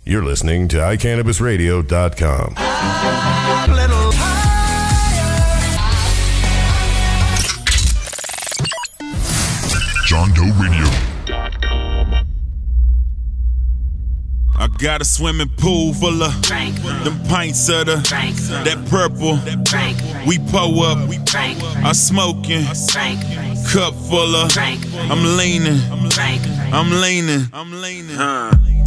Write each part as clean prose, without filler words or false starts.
You're listening to iCannabisRadio.com. John Doe Radio. I got a swimming pool full of them pints of that purple. We pull up, I smoking, cup full of. I'm leaning.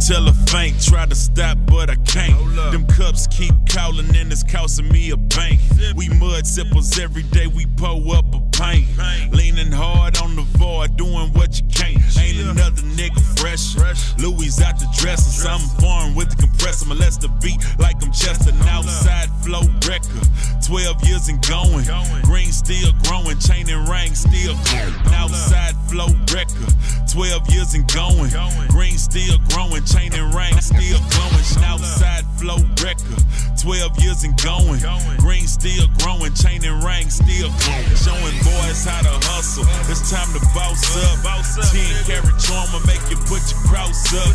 Tell a faint, try to stop, but I can't. Them cups keep calling and it's costing me a bank. We mud sippers every day, we pull up a pint. Leaning hard on the void, doing what you can't. Ain't another nigga fresh. Louis out the dresser, I'm foreign with the compressor. Molest the beat like I'm Chester. Outside flow record, 12 years and going. Green still growing, chain and ring still going. Outside flow record, 12 years and going. Green still growing, chain and ring still glowing. Outside flow record, 12 years and going. Green still growing, chain and ring still glowing. Showing boys how to hustle, it's time to boss up. 10 karat trauma make you put your cross up.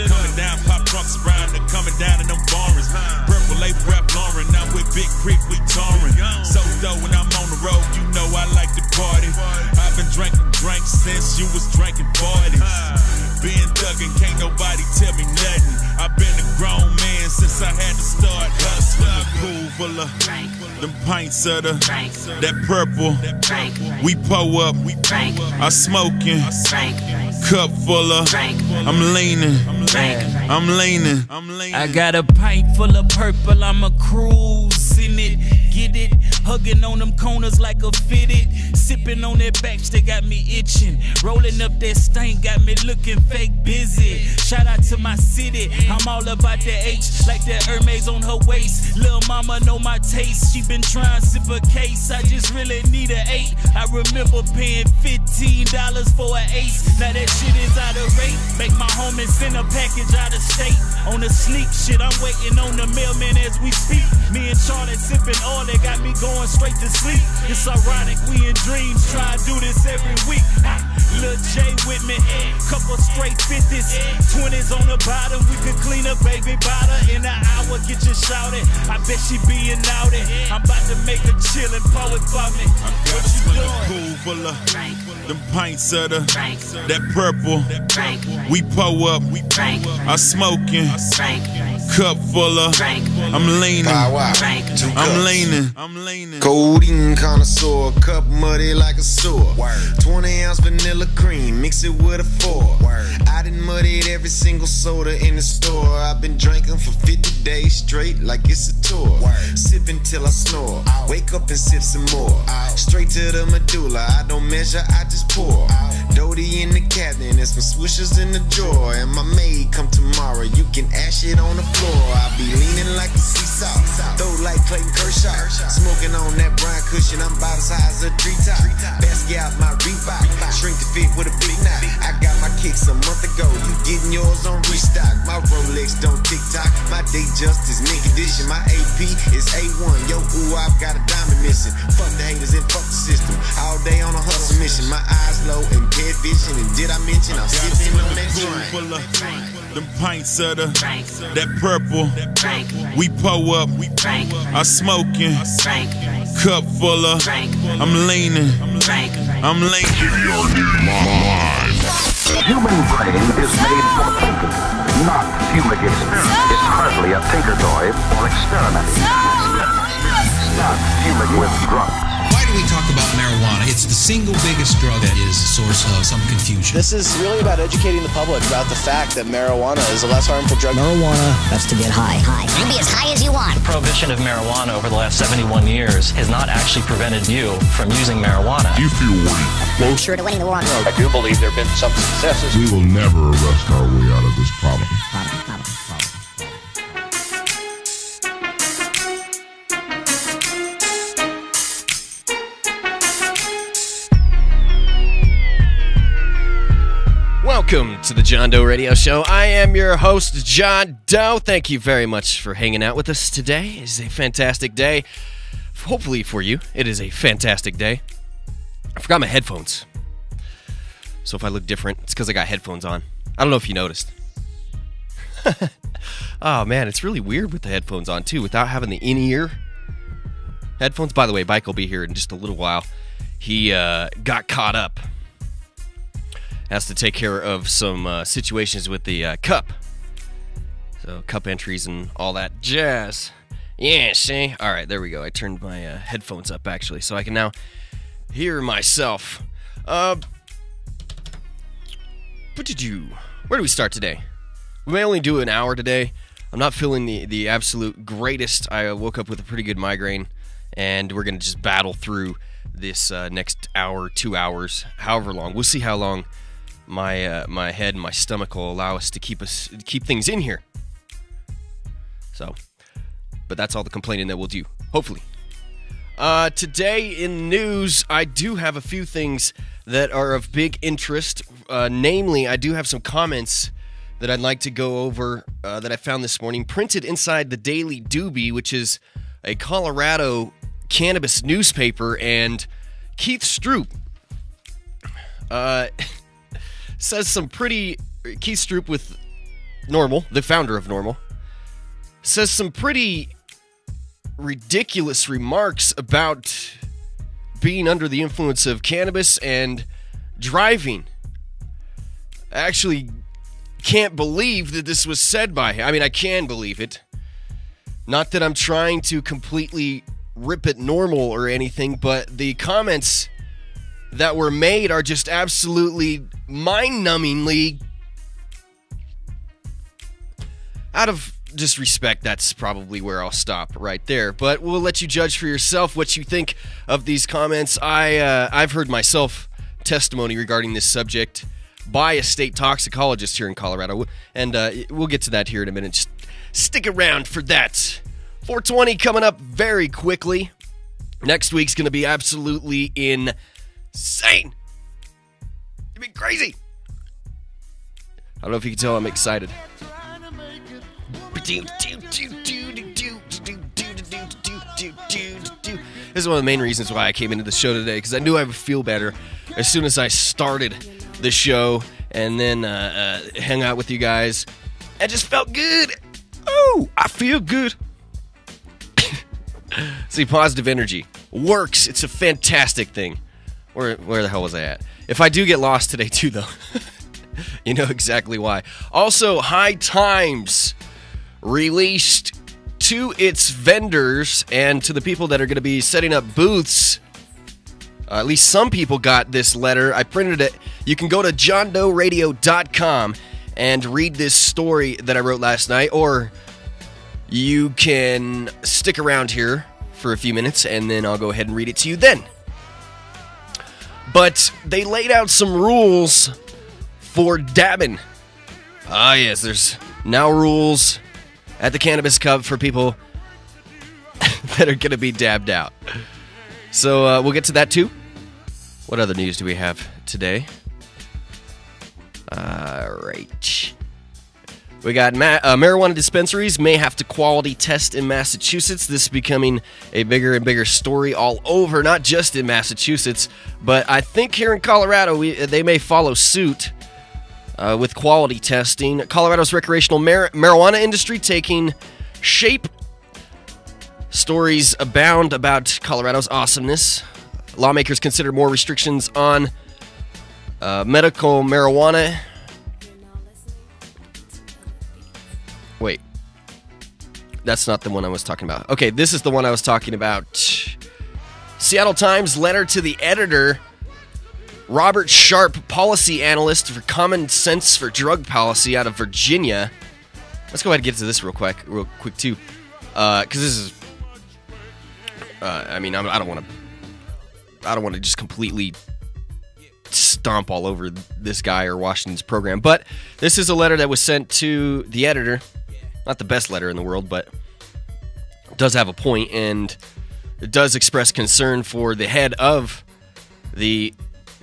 Coming down, pop trucks around, they're coming down in them foreigns. Purple label rap Lauren, now with Big Creek we touring. So though when I'm on the road, you know I like to party. I've been drinking drinks since you was drinking 40s. Been thuggin', can't nobody tell me nothing. I've been a grown man since I had to start hustling. A pool full of them pints of that purple. We pull up, I smoking, cup full of. I'm leaning. I got a pint full of purple, I'm a cruising it. Get it, hugging on them corners like a fitted. Sipping on that batch, they got me itching. Rolling up that stain, got me looking fake busy. Shout out to my city, I'm all about that H, like that Hermes on her waist. Lil' mama know my taste, she been trying to sip a case. I just really need an 8. I remember paying $15 for an ace. Now that shit is out of rate. Make my homies send a package out of state. On the sneak shit, I'm waiting on the mailman as we speak. Me and Charlotte sipping oil, they got me going straight to sleep. It's ironic, we in dreams, try to do this every week. Lil' J with me, couple straight 50s, 20s on the bottom. We could clean a baby bottle in an hour, get you shouted. I bet she being outed. I'm about to make a chillin' poet for me. What you doing? Pool full of them pints of that purple. We pull up, I smoking, cup full of. I'm leaning. Codeine connoisseur, cup muddy like a sewer. 20 ounce vanilla cream, mix it with a 4. I done muddied every single soda in the store. I've been drinking for 50 days straight like it's a tour. Sipping till I snore, wake up and sip some more. Straight to the medulla, I don't measure, I just pour. Doty in the cabinet and some swishers in the drawer. And my maid come tomorrow, you can ash it on the floor. I'll be leaning like a seesaw, throw like Clayton Kershaw. Smoking on that Brian cushion, I'm about as high as a treetop. Basquiat my Reebok, shrink to fit with a big knot. I got my kicks a month ago, you getting yours on restock. My Rolex don't tick-tock, my day just is Nick Edition. My AP is A1, yo ooh, I've got a diamond missing. Fuck the haters and fuck the system, all day on a hustle mission. My eyes low, impaired vision, and did I mention I'm sipping on that drink. Them pints of that purple. We pull up, I smoking, cup full of. I'm leaning. The human brain is made for thinking, not human experience. It's hardly a tinker toy or experimenting. It's not human with drugs. Why do we talk about marijuana? It's the single biggest drug that is a source of some confusion. This is really about educating the public about the fact that marijuana is a less harmful drug. Marijuana, that's to get high. You can be as high as you want. The prohibition of marijuana over the last 71 years has not actually prevented you from using marijuana. You feel weak. Closer to winning the war on drugs. I do believe there have been some successes. We will never arrest our way out of this problem. Welcome to the John Doe Radio Show. I am your host, John Doe. Thank you very much for hanging out with us today. It's a fantastic day. Hopefully for you, it is a fantastic day. I forgot my headphones. So if I look different, it's because I got headphones on. I don't know if you noticed. Oh, man, it's really weird with the headphones on, too, without having the in-ear headphones. By the way, Mike will be here in just a little while. He got caught up. Has to take care of some situations with the cup. So, cup entries and all that jazz. Yeah, see? All right, there we go. I turned my headphones up, actually, so I can now hear myself. Where do we start today? We may only do an hour today. I'm not feeling the absolute greatest. I woke up with a pretty good migraine, and we're going to just battle through this next hour, 2 hours, however long. We'll see how long my head and my stomach will allow us to keep things in here. So, but that's all the complaining that we'll do, hopefully. Today in news, I do have a few things that are of big interest. Namely, I do have some comments that I'd like to go over that I found this morning, printed inside the Daily Doobie, which is a Colorado cannabis newspaper, and Keith Stroop says some pretty... Keith Stroop with Normal, the founder of Normal, says some pretty ridiculous remarks about being under the influence of cannabis and driving. I actually can't believe that this was said by him. I mean, I can believe it. Not that I'm trying to completely rip at Normal or anything, but the comments that were made are just absolutely mind-numbingly out of disrespect. That's probably where I'll stop right there. But we'll let you judge for yourself what you think of these comments. I've heard myself testimony regarding this subject by a state toxicologist here in Colorado, and we'll get to that here in a minute. Just stick around for that. 420 coming up very quickly. Next week's going to be absolutely insane. It'll be crazy. I don't know if you can tell I'm excited. This is one of the main reasons why I came into the show today, because I knew I would feel better as soon as I started the show and then hang out with you guys. I just felt good. Oh, I feel good. See, positive energy works. It's a fantastic thing. Where the hell was I at? If I do get lost today too, though, you know exactly why. Also, High Times released to its vendors and to the people that are going to be setting up booths. At least some people got this letter. I printed it. You can go to johndoeradio.com and read this story that I wrote last night, or you can stick around here for a few minutes and then I'll go ahead and read it to you then. But they laid out some rules for dabbing. Ah, yes, there's now rules at the Cannabis Cup for people that are going to be dabbed out. So we'll get to that too. What other news do we have today? All right. We got marijuana dispensaries may have to quality test in Massachusetts. This is becoming a bigger and bigger story all over, not just in Massachusetts, but I think here in Colorado they may follow suit with quality testing. Colorado's recreational marijuana industry taking shape. Stories abound about Colorado's awesomeness. Lawmakers consider more restrictions on medical marijuana. Wait. That's not the one I was talking about. Okay, this is the one I was talking about. Seattle Times letter to the editor. Robert Sharp, policy analyst for Common Sense for Drug Policy out of Virginia. Let's go ahead and get to this real quick too. Because this is... I mean, I don't want to just completely stomp all over this guy or Washington's program. But this is a letter that was sent to the editor. Not the best letter in the world, but it does have a point, and it does express concern for the head of the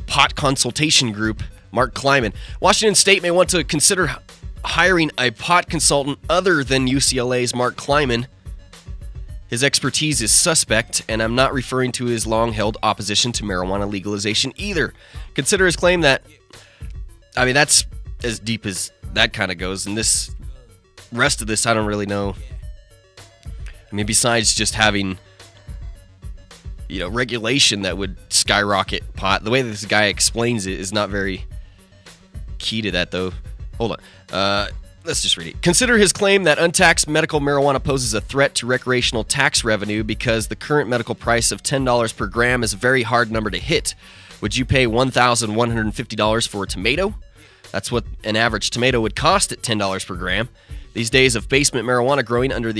pot consultation group, Mark Kleiman. Washington State may want to consider hiring a pot consultant other than UCLA's Mark Kleiman. His expertise is suspect, and I'm not referring to his long-held opposition to marijuana legalization either. Consider his claim that, I mean, that's as deep as that kind of goes, and this rest of this, I don't really know. I mean, besides just having, regulation that would skyrocket pot. The way this guy explains it is not very key to that, though. Hold on. Let's just read it. Consider his claim that untaxed medical marijuana poses a threat to recreational tax revenue because the current medical price of $10 per gram is a very hard number to hit. Would you pay $1,150 for a tomato? That's what an average tomato would cost at $10 per gram. These days of basement marijuana growing under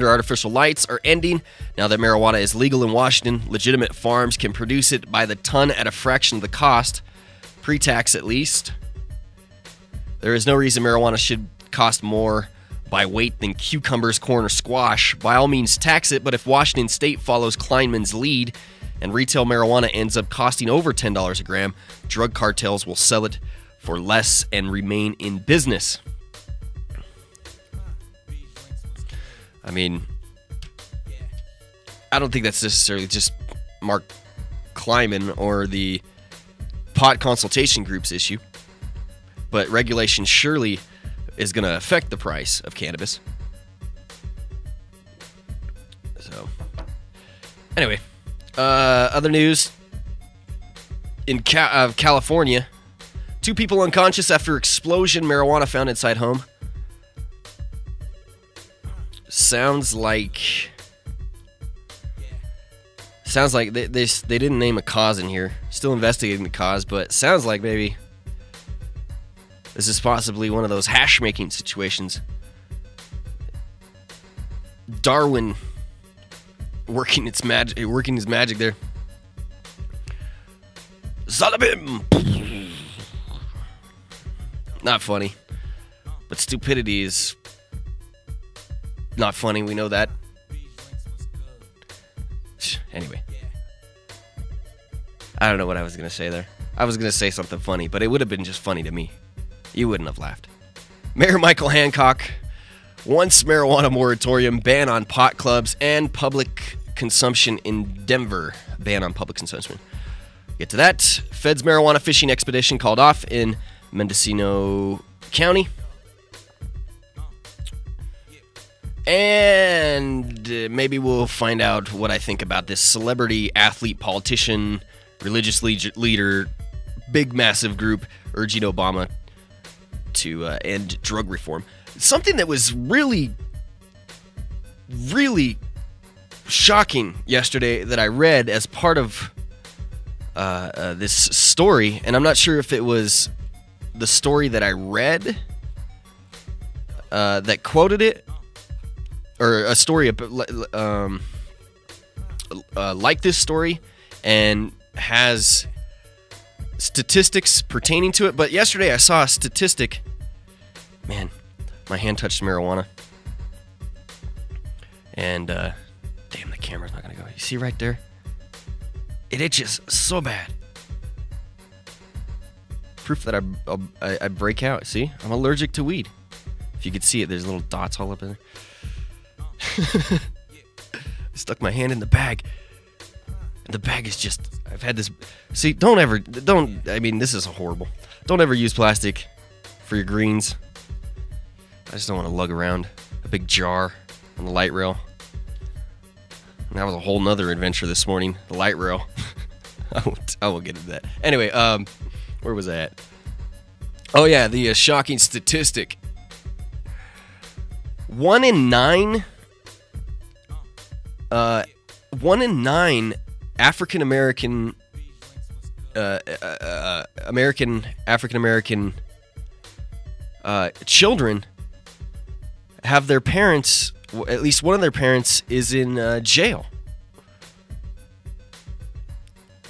artificial lights are ending. Now that marijuana is legal in Washington, legitimate farms can produce it by the ton at a fraction of the cost, pre-tax at least. There is no reason marijuana should cost more by weight than cucumbers, corn, or squash. By all means, tax it, but if Washington State follows Kleinman's lead and retail marijuana ends up costing over $10 a gram, drug cartels will sell it for less and remain in business. I mean, I don't think that's necessarily just Mark Kleinman or the pot consultation group's issue, but regulation surely is going to affect the price of cannabis. So, anyway, other news. In California, 2 people unconscious after explosion, marijuana found inside home. Sounds like they didn't name a cause in here. Still investigating the cause, but sounds like maybe this is possibly one of those hash making situations. Darwin working his magic there. Zalabim! Not funny, but stupidity is not funny, we know that. Anyway. I don't know what I was going to say there. I was going to say something funny, but it would have been just funny to me. You wouldn't have laughed. Mayor Michael Hancock wants marijuana moratorium, ban on pot clubs, and public consumption in Denver. Ban on public consumption. Get to that. Fed's marijuana fishing expedition called off in Mendocino County. And maybe we'll find out what I think about this celebrity, athlete, politician, religious leader, big, massive group urging Obama to end drug reform. Something that was really, really shocking yesterday that I read as part of this story, and I'm not sure if it was the story that I read that quoted it, or a story like this story and has statistics pertaining to it. But yesterday I saw a statistic. Man, my hand touched marijuana. And, damn, the camera's not going to go. You see right there? It itches so bad. Proof that I break out. See? I'm allergic to weed. If you could see it, there's little dots all up in there. I stuck my hand in the bag, and the bag is just, I've had this, see, I mean, this is horrible. Don't ever use plastic for your greens. I just don't want to lug around a big jar on the light rail. And that was a whole nother adventure this morning, the light rail. I will get into that. Anyway, where was I at? Oh yeah, the shocking statistic. 1 in 9 African American children have their parents, at least one of their parents, is in jail.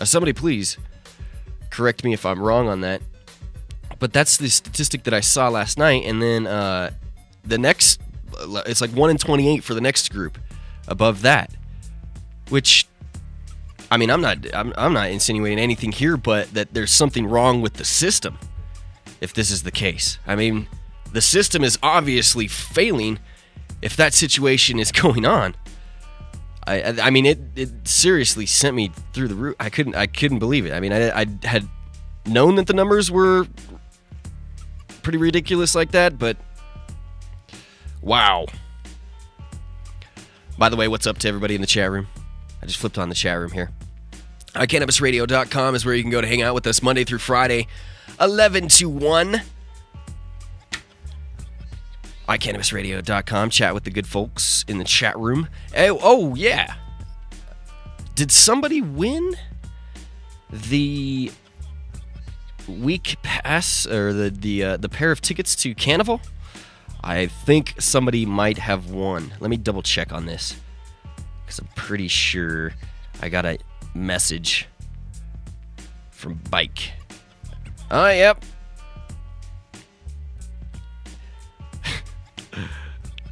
Somebody please correct me if I'm wrong on that. But that's the statistic that I saw last night, and then the next, it's like 1 in 28 for the next group above that. Which, I mean, I'm not insinuating anything here, but that there's something wrong with the system if this is the case. I mean, the system is obviously failing if that situation is going on. I mean, it seriously sent me through the roof. I couldn't believe it. I mean, I had known that the numbers were pretty ridiculous like that, but Wow. By the way, what's up to everybody in the chat room? I just flipped on the chat room here. CannabisRadio.com is where you can go to hang out with us Monday through Friday, 11 to 1. CannabisRadio.com. Chat with the good folks in the chat room. Oh, yeah. Did somebody win the week pass or the pair of tickets to Carnival? I think somebody might have won. Let me double check on this because I'm pretty sure I got a message from Bike. Oh, yep.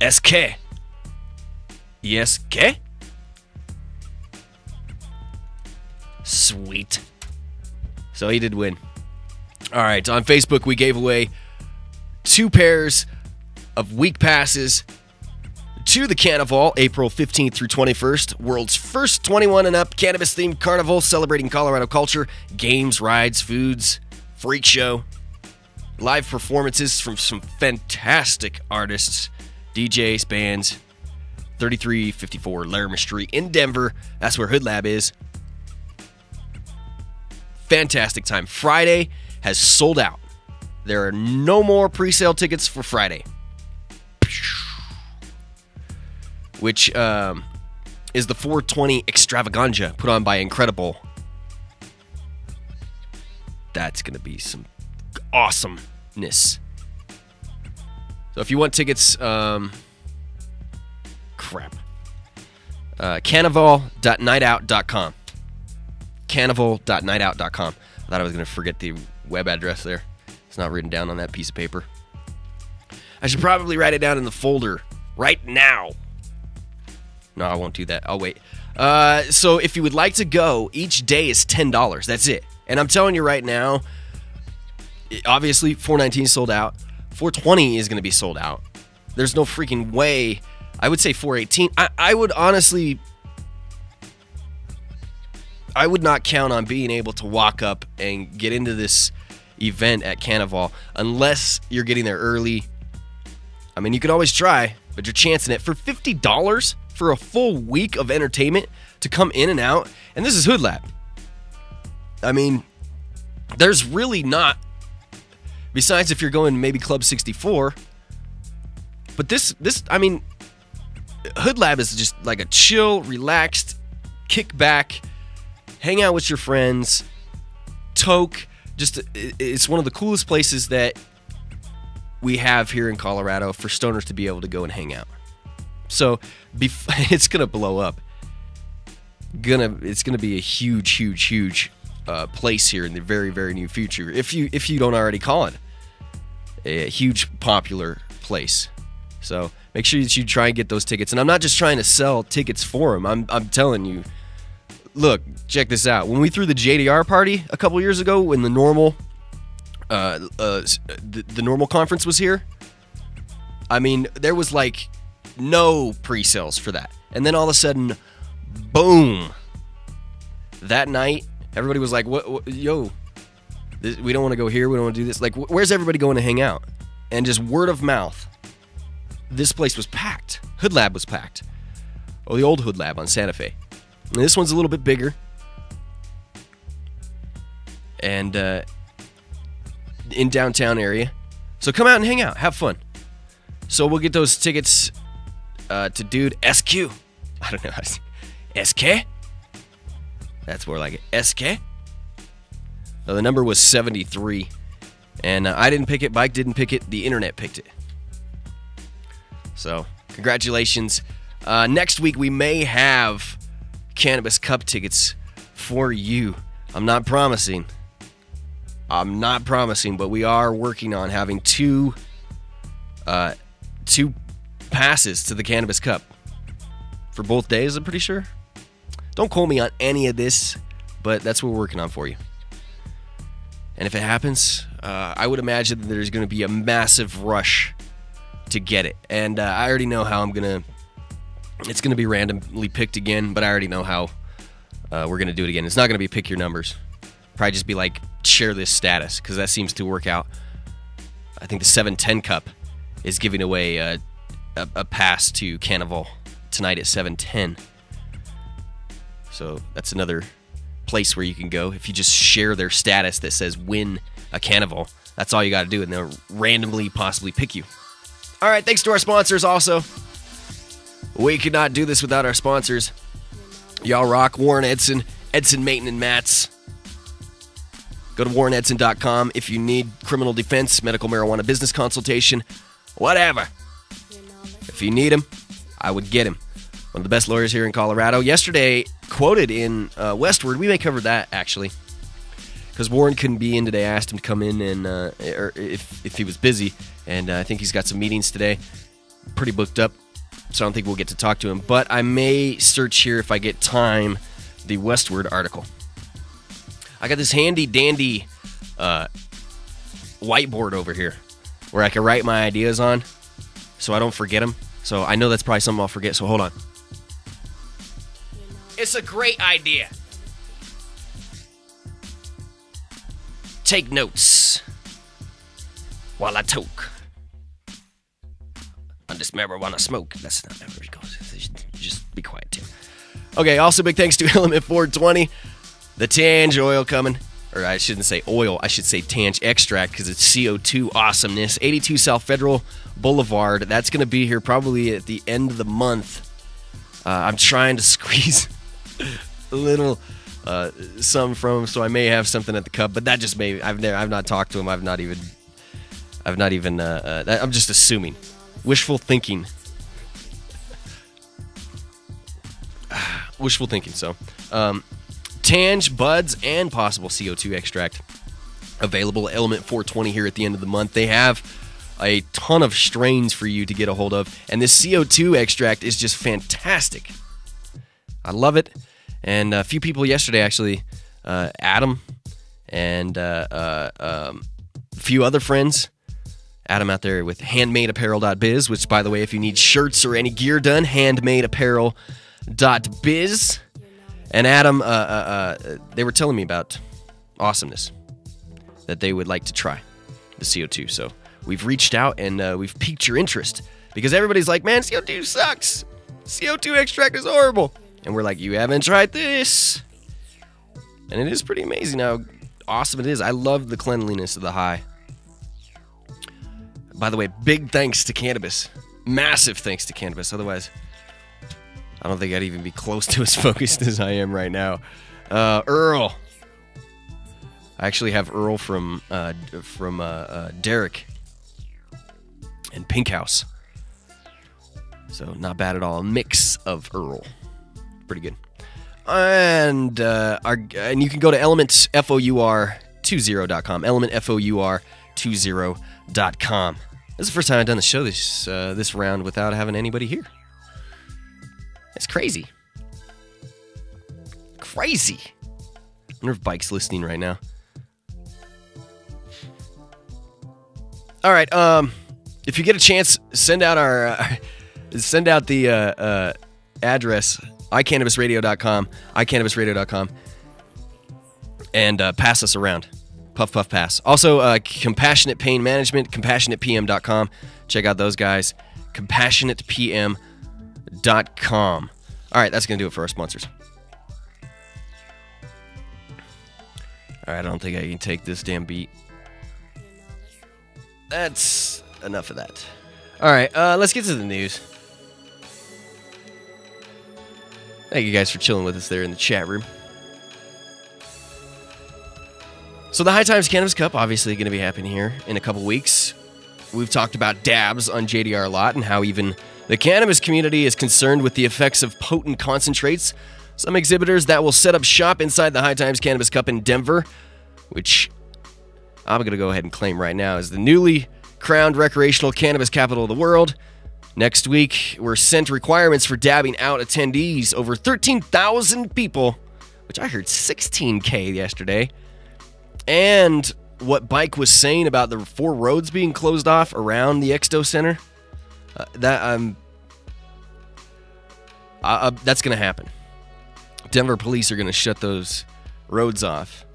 SK. ESK? Sweet. So he did win. All right, on Facebook, we gave away 2 pairs of week passes to the Carnival, April 15th through 21st, world's first 21 and up cannabis-themed carnival celebrating Colorado culture, games, rides, foods, freak show, live performances from some fantastic artists, DJs, bands, 3354 Larimer Street in Denver. That's where Hood Lab is. Fantastic time. Friday has sold out. There are no more pre-sale tickets for Friday, which is the 420 Extravaganza put on by Incredible. That's going to be some awesomeness. So if you want tickets, Carnival.nightout.com. Carnival.nightout.com. I thought I was going to forget the web address there. It's not written down on that piece of paper. I should probably write it down in the folder right now. No, I won't do that. I'll wait. So if you would like to go, each day is $10. That's it. And I'm telling you right now, obviously 419 is sold out. 420 is going to be sold out. There's no freaking way. I would say 418. I would honestly, I would not count on being able to walk up and get into this event at Carnival unless you're getting there early. I mean, you can always try, but you're chancing it. For $50 for a full week of entertainment to come in and out, and this is Hood Lab. I mean, there's really not, besides if you're going maybe Club 64, but this, I mean, Hood Lab is just like a chill, relaxed, kick back, hang out with your friends, toke. Just, it's one of the coolest places that we have here in Colorado for stoners to be able to go and hang out. So it's gonna blow up. It's gonna be a huge place here in the very, very near future. If you don't already call it a huge popular place. So make sure that you try and get those tickets. And I'm not just trying to sell tickets for them. I'm telling you, look, check this out. When we threw the JDR party a couple years ago, when the normal the normal conference was here, I mean, there was like no pre-sales for that. And then all of a sudden, boom. That night, everybody was like, what yo, we don't want to go here, we don't want to do this. Like, where's everybody going to hang out? And just word of mouth, this place was packed. Hood Lab was packed. Oh, the old Hood Lab on Santa Fe. And this one's a little bit bigger. And in downtown area. So come out and hang out. Have fun. So we'll get those tickets to Dude SQ. I don't know how to say SK? That's more like it. SK? So the number was 73. And I didn't pick it. Mike didn't pick it. The internet picked it. So congratulations. Next week we may have Cannabis Cup tickets for you. I'm not promising, but we are working on having two passes to the Cannabis Cup for both days, I'm pretty sure. Don't quote me on any of this, but that's what we're working on for you. And if it happens, I would imagine that there's going to be a massive rush to get it. And I already know how it's going to be randomly picked again, but I already know how we're going to do it again. It's not going to be pick your numbers. Probably just be like, share this status, because that seems to work out. I think the 710 Cup is giving away a pass to Carnival tonight at 7:10. So that's another place where you can go. If you just share their status that says win a Carnival, that's all you got to do, and they'll randomly possibly pick you. All right, thanks to our sponsors also. We could not do this without our sponsors. Y'all rock. Warren Edson, Edson Maton and Mats. Go to warrenedson.com if you need criminal defense, medical marijuana business consultation, whatever. If you need him, I would get him. One of the best lawyers here in Colorado. Yesterday, quoted in Westward, we may cover that actually, because Warren couldn't be in today. I asked him to come in and or if he was busy, and I think he's got some meetings today. Pretty booked up, so I don't think we'll get to talk to him. But I may search here if I get time the Westward article. I got this handy dandy whiteboard over here where I can write my ideas on so I don't forget them. So I know that's probably something I'll forget, so hold on. It's a great idea. Take notes while I talk on this marijuana smoke. That's not where it goes. Just be quiet, Tim. Okay, also big thanks to Element 420. The Tange oil coming. Or I shouldn't say oil. I should say Tange extract because it's CO2 awesomeness. 82 South Federal Boulevard. That's going to be here probably at the end of the month. I'm trying to squeeze a little some from him, so I may have something at the Cup. But that just may. I've not talked to him. I'm just assuming. Wishful thinking. Wishful thinking. So. Tange, buds, and possible CO2 extract available at Element 420 here at the end of the month. They have a ton of strains for you to get a hold of, and this CO2 extract is just fantastic. I love it. And a few people yesterday, actually, Adam and a few other friends. Adam out there with handmadeapparel.biz, which, by the way, if you need shirts or any gear done, handmadeapparel.biz. And Adam, they were telling me about awesomeness, that they would like to try the CO2. So we've reached out and we've piqued your interest because everybody's like, man, CO2 sucks. CO2 extract is horrible. And we're like, you haven't tried this. And it is pretty amazing how awesome it is. I love the cleanliness of the high. By the way, big thanks to Cannabis. Massive thanks to Cannabis. Otherwise, I don't think I'd even be close to as focused as I am right now. Earl. I actually have Earl from Derek and Pink House. So not bad at all. A mix of Earl. Pretty good. And you can go to elementfour20.com. Elementfour20.com. This is the first time I've done the show this round without having anybody here. It's crazy. Crazy. I wonder if Bike's listening right now. All right. If you get a chance, send out the address, iCannabisRadio.com, iCannabisRadio.com, and pass us around. Puff, puff, pass. Also, Compassionate Pain Management, CompassionatePM.com. Check out those guys. CompassionatePM.com. All right, that's going to do it for our sponsors. All right, I don't think I can take this damn beat. That's enough of that. All right, let's get to the news. Thank you guys for chilling with us there in the chat room. So the High Times Cannabis Cup, obviously going to be happening here in a couple weeks. We've talked about dabs on JDR a lot and how even the cannabis community is concerned with the effects of potent concentrates. Some exhibitors that will set up shop inside the High Times Cannabis Cup in Denver, which I'm going to go ahead and claim right now is the newly crowned recreational cannabis capital of the world. Next week, we're sent requirements for dabbing out attendees. Over 13,000 people, which I heard 16K yesterday. And what Bike was saying about the 4 roads being closed off around the Exdo Center, that's going to happen. Denver police are going to shut those roads off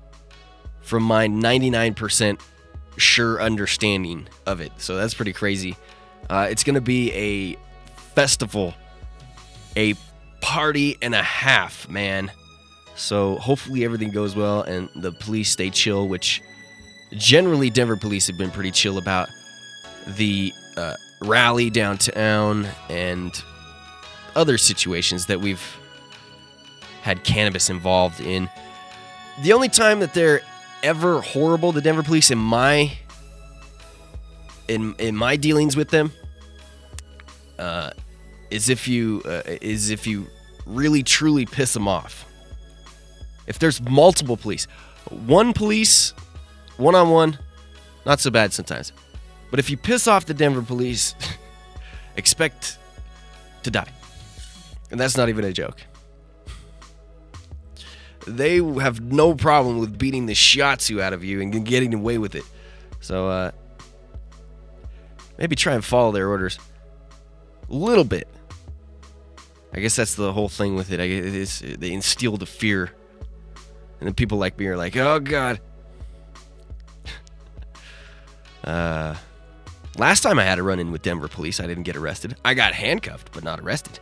from my 99% sure understanding of it. So that's pretty crazy. It's going to be festival, a party and a half, man. So hopefully everything goes well and the police stay chill, which generally Denver police have been pretty chill about the rally downtown and other situations that we've had cannabis involved in. The only time that they're ever horrible, the Denver police, in my dealings with them, is if you really truly piss them off. If there's multiple police, one police, one-on-one, not so bad sometimes. But if you piss off the Denver police, expect to die. And that's not even a joke. They have no problem with beating the shiatsu out of you and getting away with it. So, maybe try and follow their orders a little bit. I guess that's the whole thing with it. They instill the fear. And then people like me are like, oh, God. Last time I had a run-in with Denver police, I didn't get arrested. I got handcuffed, but not arrested.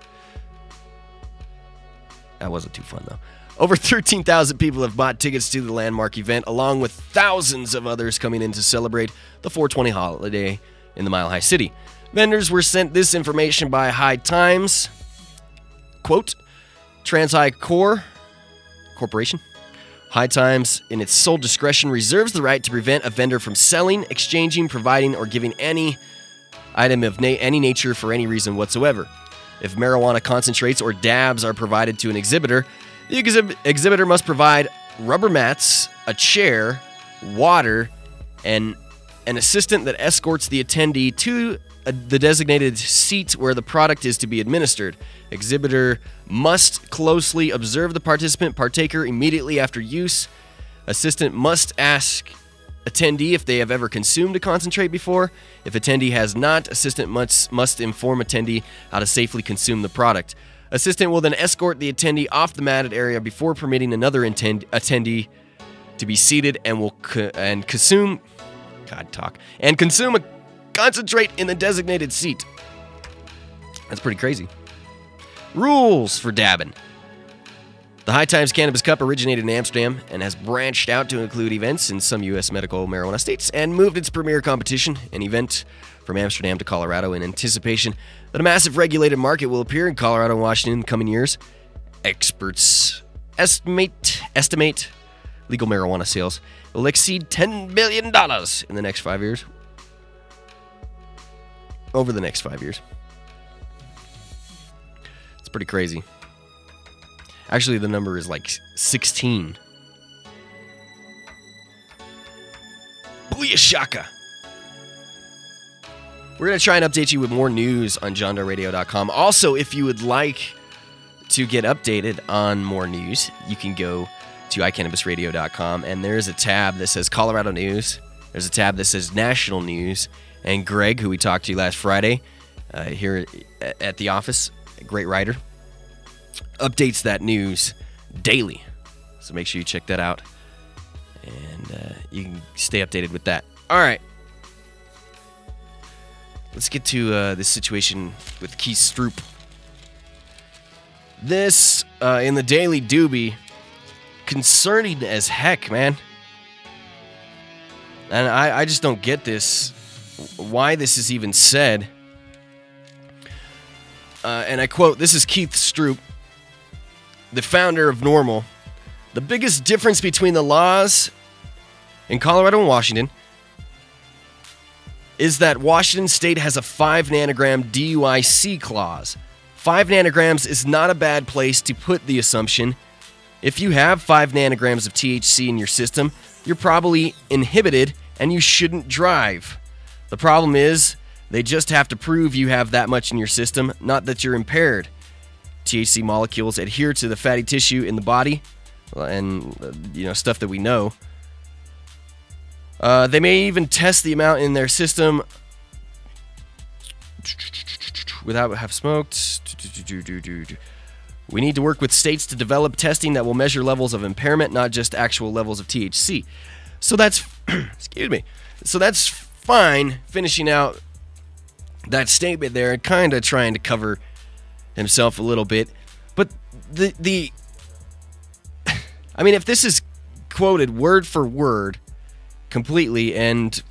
That wasn't too fun, though. Over 13,000 people have bought tickets to the landmark event, along with thousands of others coming in to celebrate the 420 holiday in the Mile High City. Vendors were sent this information by High Times. Quote, Trans-High Corporation. High Times, in its sole discretion, reserves the right to prevent a vendor from selling, exchanging, providing, or giving any item of any nature for any reason whatsoever. If marijuana concentrates or dabs are provided to an exhibitor, the exhibitor must provide rubber mats, a chair, water, and an assistant that escorts the attendee to the designated seat where the product is to be administered. Exhibitor must closely observe the partaker immediately after use. Assistant must ask attendee if they have ever consumed a concentrate before. If attendee has not, assistant must inform attendee how to safely consume the product. Assistant will then escort the attendee off the matted area before permitting another attendee to be seated and consume a concentrate in the designated seat. That's pretty crazy. Rules for dabbing. The High Times Cannabis Cup originated in Amsterdam and has branched out to include events in some U.S. medical marijuana states and moved its premier competition, an event, from Amsterdam to Colorado in anticipation that a massive regulated market will appear in Colorado and Washington in the coming years. Experts estimate legal marijuana sales will exceed $10 billion in the next 5 years. Over the next 5 years. It's pretty crazy. Actually, the number is like 16. Booyah shaka. We're going to try and update you with more news on JohnDoeRadio.com. Also, if you would like to get updated on more news, you can go to iCannabisRadio.com, and there's a tab that says Colorado News. There's a tab that says National News. And Greg, who we talked to last Friday here at the office, a great writer, updates that news daily. So make sure you check that out. And you can stay updated with that. All right. Let's get to this situation with Keith Stroop. This, in the Daily Doobie, concerning as heck, man. And I just don't get this. Why this is even said. And I quote, this is Keith Stroop, the founder of NORML. The biggest difference between the laws in Colorado and Washington is that Washington State has a 5 nanogram DUIC clause. 5 nanograms is not a bad place to put the assumption. If you have 5 nanograms of THC in your system, you're probably inhibited and you shouldn't drive. The problem is, they just have to prove you have that much in your system, not that you're impaired. THC molecules adhere to the fatty tissue in the body, and stuff that we know. They may even test the amount in their system without have smoked. We need to work with states to develop testing that will measure levels of impairment, not just actual levels of THC. So that's, excuse me. So that's fine, finishing out that statement there and kind of trying to cover himself a little bit. But I mean, if this is quoted word for word completely, and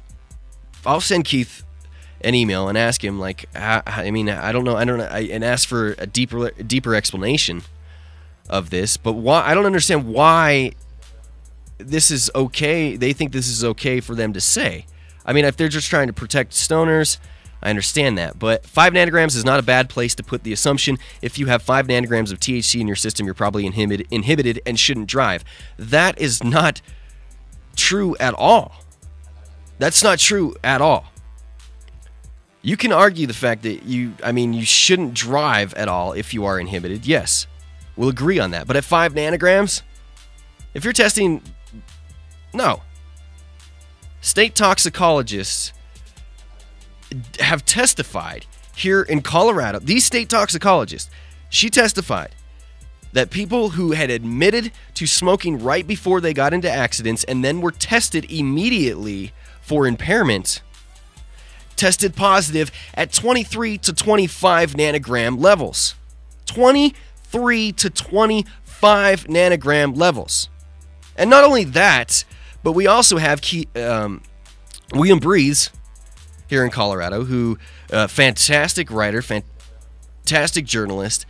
I'll send Keith an email and ask him, like, I mean, I don't know, and ask for a deeper explanation of this. But why? I don't understand why this is okay. They think this is okay for them to say. I mean, if they're just trying to protect stoners, I understand that. But 5 nanograms is not a bad place to put the assumption. If you have 5 nanograms of THC in your system, you're probably inhibited and shouldn't drive. That is not true at all. That's not true at all. You can argue the fact that you shouldn't drive at all if you are inhibited. Yes, we'll agree on that. But at 5 nanograms, if you're testing, no. State toxicologists have testified here in Colorado. These state toxicologists, she testified that people who had admitted to smoking right before they got into accidents and then were tested immediately for impairment tested positive at 23 to 25 nanogram levels. 23 to 25 nanogram levels. And not only that, but we also have William Breeze here in Colorado, who fantastic writer, fantastic journalist,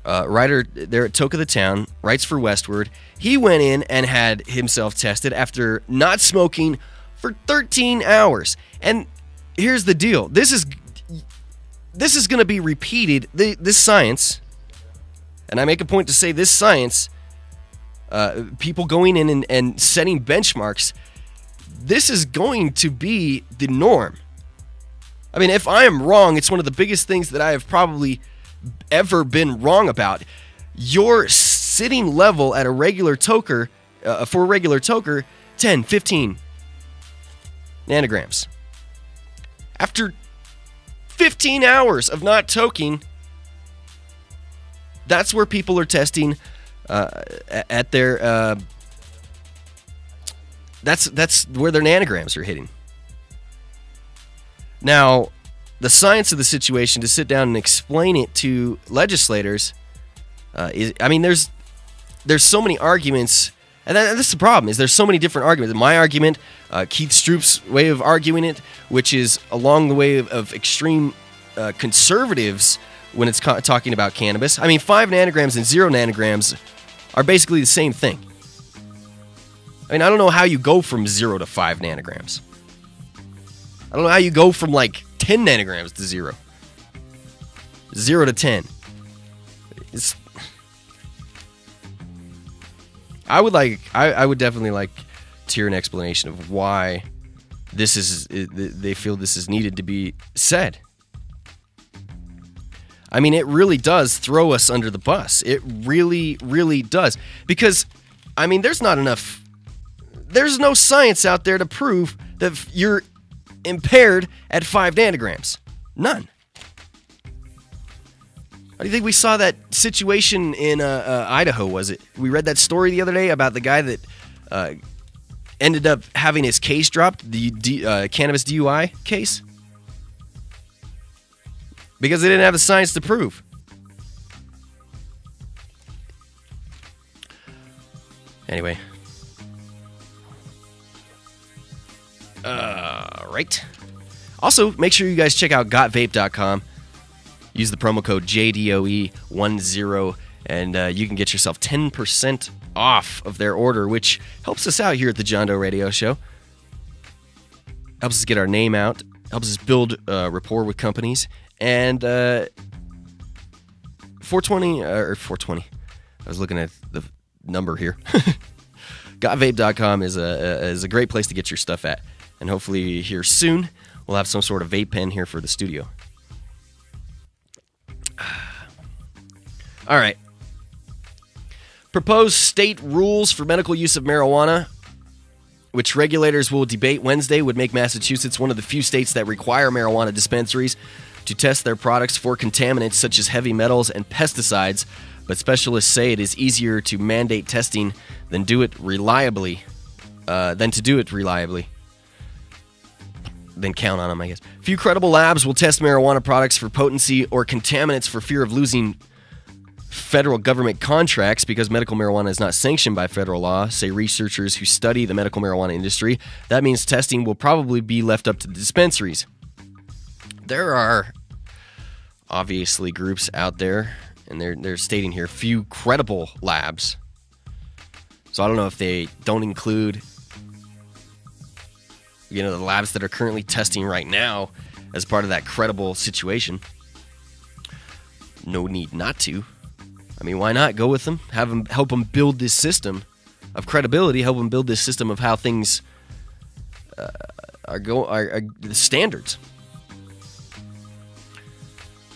writer there at Toke the Town, writes for Westward. He went in and had himself tested after not smoking for 13 hours. And here's the deal. This is going to be repeated. This science, and I make a point to say this science, people going in and setting benchmarks, this is going to be the norm. I mean, if I am wrong, it's one of the biggest things that I have probably ever been wrong about. Your sitting level at a regular toker, for a regular toker, 10, 15 nanograms. After 15 hours of not toking, that's where people are testing at their... That's where their nanograms are hitting. Now, the science of the situation, to sit down and explain it to legislators, there's so many arguments, and that's the problem, is there's so many different arguments. My argument, Keith Stroop's way of arguing it, which is along the way of extreme conservatives when it's talking about cannabis. I mean, 5 nanograms and 0 nanograms are basically the same thing. I mean, I don't know how you go from 0 to 5 nanograms. I don't know how you go from like 10 nanograms to 0. 0 to 10. I would definitely like to hear an explanation of why they feel this is needed to be said. I mean, it really does throw us under the bus. It really, really does. Because, I mean, there's no science out there to prove that you're impaired at 5 nanograms. None. How do you think we saw that situation in Idaho, was it? We read that story the other day about the guy that ended up having his case dropped, the cannabis DUI case? Because they didn't have the science to prove. Anyway. Right. Also, make sure you guys check out gotvape.com. Use the promo code JDOE10, and you can get yourself 10% off of their order, which helps us out here at the John Doe Radio Show. Helps us get our name out. Helps us build rapport with companies. And 420. I was looking at the number here. Gotvape.com is a great place to get your stuff at. And hopefully here soon, we'll have some sort of vape pen here for the studio. All right. Proposed state rules for medical use of marijuana, which regulators will debate Wednesday, would make Massachusetts one of the few states that require marijuana dispensaries to test their products for contaminants such as heavy metals and pesticides. But specialists say it is easier to mandate testing than to do it reliably. then count on them, I guess. Few credible labs will test marijuana products for potency or contaminants for fear of losing federal government contracts because medical marijuana is not sanctioned by federal law, say researchers who study the medical marijuana industry. That means testing will probably be left up to the dispensaries. There are obviously groups out there, and they're stating here, few credible labs. So I don't know if they don't include, the labs that are currently testing right now as part of that credible situation. No need not to. I mean, why not go with them? Help them build this system of credibility. Help them build this system of how things are the standards.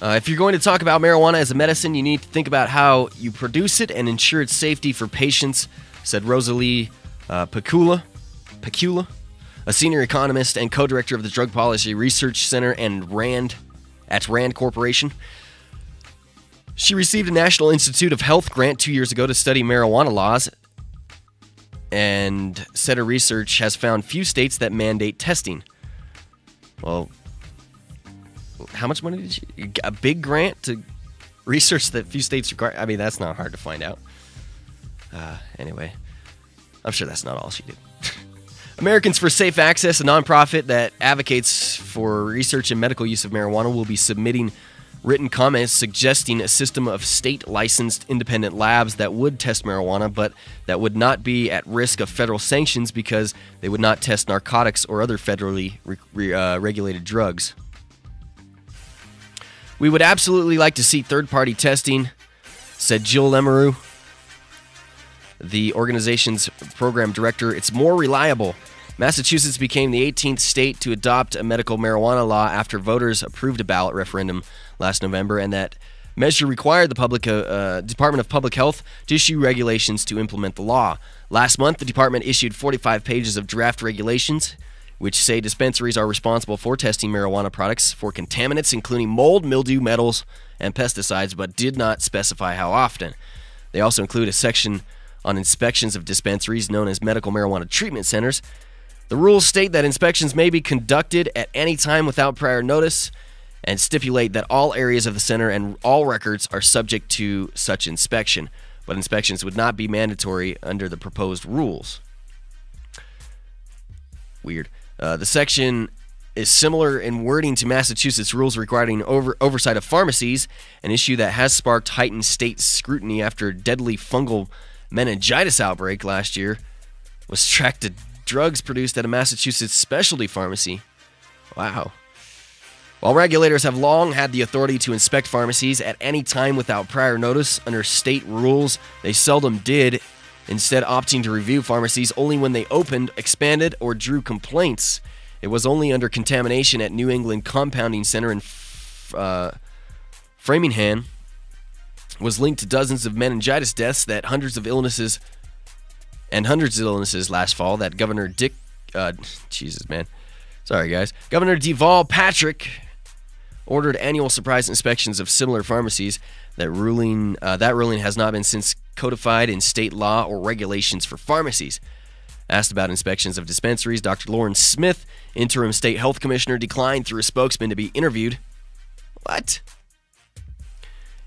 If you're going to talk about marijuana as a medicine, you need to think about how you produce it and ensure its safety for patients, said Rosalie Pecula, a senior economist and co-director of the Drug Policy Research Center at Rand Corporation. She received a National Institute of Health grant 2 years ago to study marijuana laws, and said her research has found few states that mandate testing. Well, how much money did she get? A big grant to research that few states require? I mean, that's not hard to find out. Anyway, I'm sure that's not all she did. Americans for Safe Access, a nonprofit that advocates for research and medical use of marijuana, will be submitting written comments suggesting a system of state-licensed independent labs that would test marijuana, but that would not be at risk of federal sanctions because they would not test narcotics or other federally regulated drugs. We would absolutely like to see third-party testing, said Jill Lemereau, the organization's program director. It's more reliable. Massachusetts became the 18th state to adopt a medical marijuana law after voters approved a ballot referendum last November, and that measure required the Department of Public Health to issue regulations to implement the law. Last month, the department issued 45 pages of draft regulations, which say dispensaries are responsible for testing marijuana products for contaminants, including mold, mildew, metals, and pesticides, but did not specify how often. They also include a section on inspections of dispensaries known as medical marijuana treatment centers. The rules state that inspections may be conducted at any time without prior notice and stipulate that all areas of the center and all records are subject to such inspection, but inspections would not be mandatory under the proposed rules. Weird. The section is similar in wording to Massachusetts rules regarding oversight of pharmacies, an issue that has sparked heightened state scrutiny after a deadly fungal meningitis outbreak last year was tracked to drugs produced at a Massachusetts specialty pharmacy. Wow. While regulators have long had the authority to inspect pharmacies at any time without prior notice under state rules, they seldom did, instead opting to review pharmacies only when they opened, expanded, or drew complaints. It was only under contamination at New England Compounding Center in Framingham was linked to dozens of meningitis deaths that hundreds of illnesses last fall that Governor Governor Deval Patrick ordered annual surprise inspections of similar pharmacies. That ruling has not been since codified in state law or regulations for pharmacies. Asked about inspections of dispensaries, Dr. Lauren Smith, interim state health commissioner, declined through a spokesman to be interviewed. What?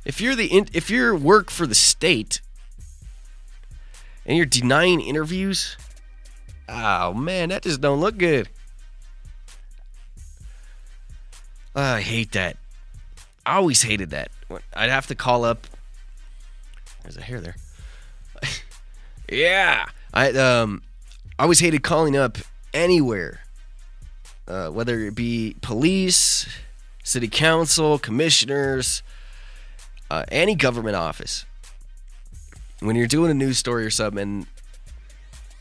If you work for the state and you're denying interviews, oh man, that just don't look good. I hate that. I always hated that. I'd have to call up. There's a hair there. Yeah, I always hated calling up anywhere, whether it be police, city council, commissioners, any government office. When you're doing a news story or something, and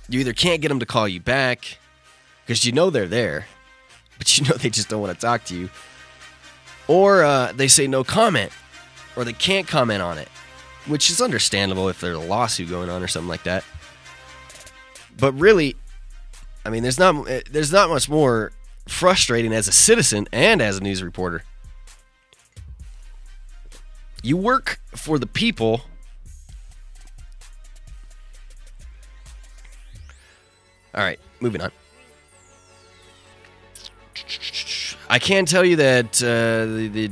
you either can't get them to call you back because you know they're there, but you know they just don't want to talk to you, or they say no comment, or they can't comment on it, which is understandable if there's a lawsuit going on or something like that. But really, I mean, there's not much more frustrating as a citizen and as a news reporter. You work for the people. All right, moving on. I can tell you that the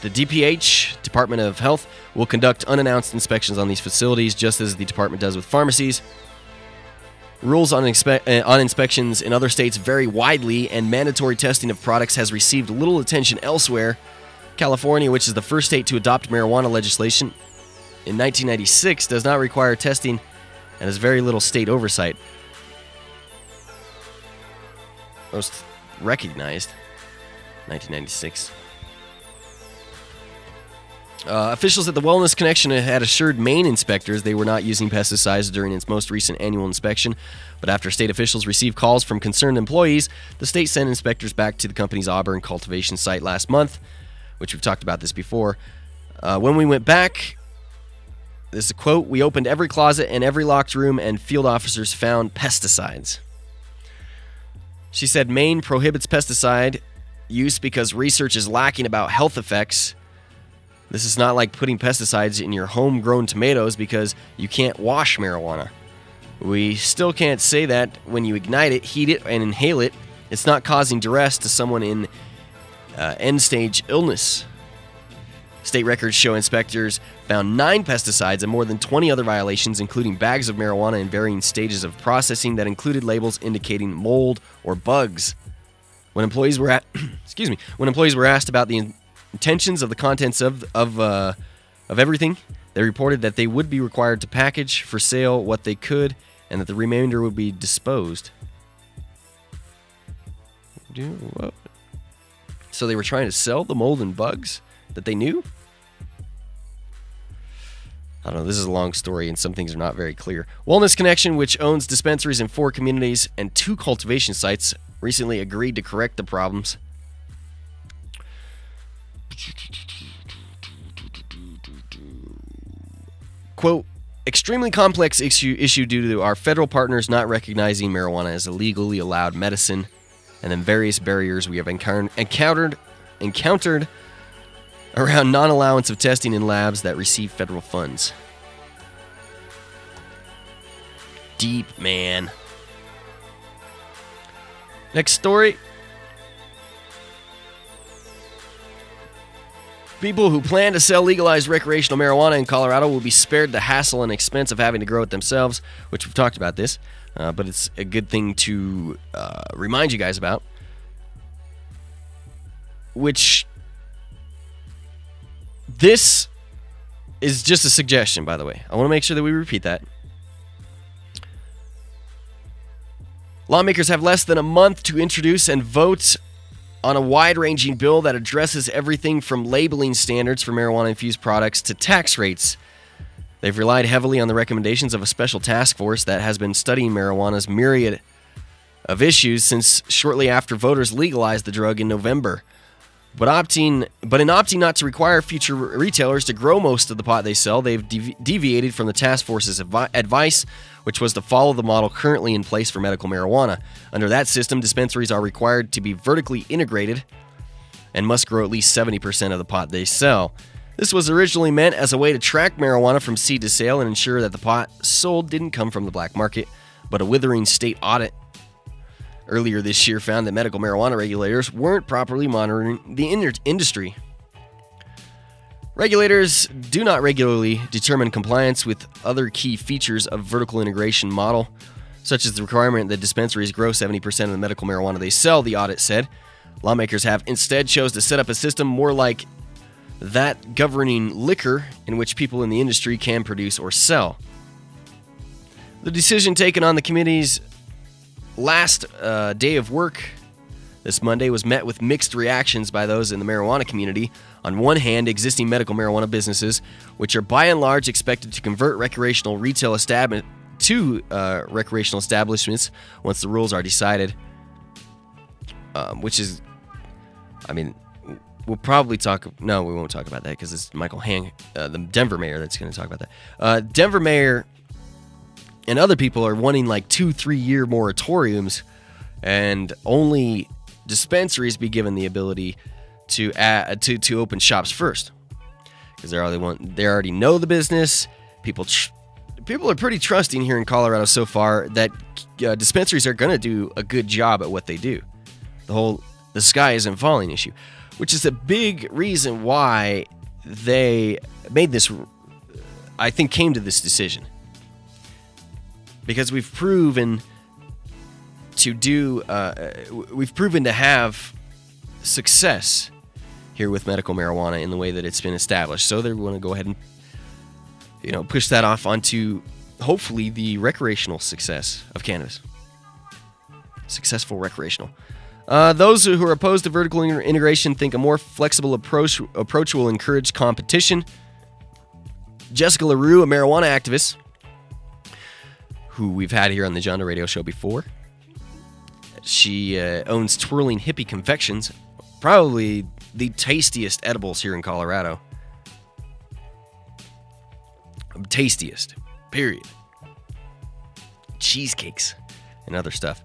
DPH, Department of Health, will conduct unannounced inspections on these facilities, just as the department does with pharmacies. Rules on inspections in other states vary widely, and mandatory testing of products has received little attention elsewhere. California, which is the first state to adopt marijuana legislation in 1996, does not require testing and has very little state oversight. Most recognized, 1996. Officials at the Wellness Connection had assured Maine inspectors they were not using pesticides during its most recent annual inspection, but after state officials received calls from concerned employees, the state sent inspectors back to the company's Auburn cultivation site last month, which we've talked about this before. When we went back, this is a quote, "We opened every closet and every locked room, and field officers found pesticides." She said Maine prohibits pesticide use because research is lacking about health effects. This is not like putting pesticides in your homegrown tomatoes because you can't wash marijuana. We still can't say that when you ignite it, heat it, and inhale it, it's not causing duress to someone in end-stage illness. State records show inspectors found 9 pesticides and more than 20 other violations, including bags of marijuana in varying stages of processing that included labels indicating mold or bugs. When employees were asked about the intentions of the contents of everything, they reported that they would be required to package for sale what they could, and that the remainder would be disposed. So they were trying to sell the mold and bugs that they knew? I don't know, this is a long story and some things are not very clear. Wellness Connection, which owns dispensaries in 4 communities and 2 cultivation sites, recently agreed to correct the problems. Quote, "Extremely complex issue due to our federal partners not recognizing marijuana as a legally allowed medicine, and then various barriers we have encountered around non-allowance of testing in labs that receive federal funds." Deep, man. Next story. People who plan to sell legalized recreational marijuana in Colorado will be spared the hassle and expense of having to grow it themselves, which we've talked about this, but it's a good thing to remind you guys about. Which, this is just a suggestion, by the way. I want to make sure that we repeat that. Lawmakers have less than a month to introduce and vote on a wide-ranging bill that addresses everything from labeling standards for marijuana-infused products to tax rates. They've relied heavily on the recommendations of a special task force that has been studying marijuana's myriad of issues since shortly after voters legalized the drug in November. But in opting not to require future retailers to grow most of the pot they sell, they've deviated from the task force's advice, which was to follow the model currently in place for medical marijuana. Under that system, dispensaries are required to be vertically integrated and must grow at least 70% of the pot they sell. This was originally meant as a way to track marijuana from seed to sale and ensure that the pot sold didn't come from the black market, but a withering state audit earlier this year found that medical marijuana regulators weren't properly monitoring the industry. Regulators do not regularly determine compliance with other key features of vertical integration model, such as the requirement that dispensaries grow 70% of the medical marijuana they sell, the audit said. Lawmakers have instead chose to set up a system more like that governing liquor, in which people in the industry can produce or sell. The decision taken on the committee's last day of work this Monday was met with mixed reactions by those in the marijuana community. On one hand, existing medical marijuana businesses, which are by and large expected to convert recreational retail recreational establishments once the rules are decided, which is, I mean, we'll probably talk. No, we won't talk about that because it's Michael Hang, the Denver mayor, that's going to talk about that. Denver mayor and other people are wanting like 2-3 year moratoriums, and only dispensaries be given the ability to open shops first, because they already know the business. People are pretty trusting here in Colorado so far that dispensaries are going to do a good job at what they do. The whole the sky isn't falling issue, which is a big reason why they made this, I think, came to this decision. Because we've proven to have success here with medical marijuana in the way that it's been established. So they want to go ahead and, push that off onto, hopefully, the recreational success of cannabis. Successful recreational. Those who are opposed to vertical integration think a more flexible approach will encourage competition. Jessica LaRue, a marijuana activist, who we've had here on the John Doe Radio Show before. She owns Twirling Hippie Confections, probably the tastiest edibles here in Colorado. Tastiest, period. Cheesecakes and other stuff.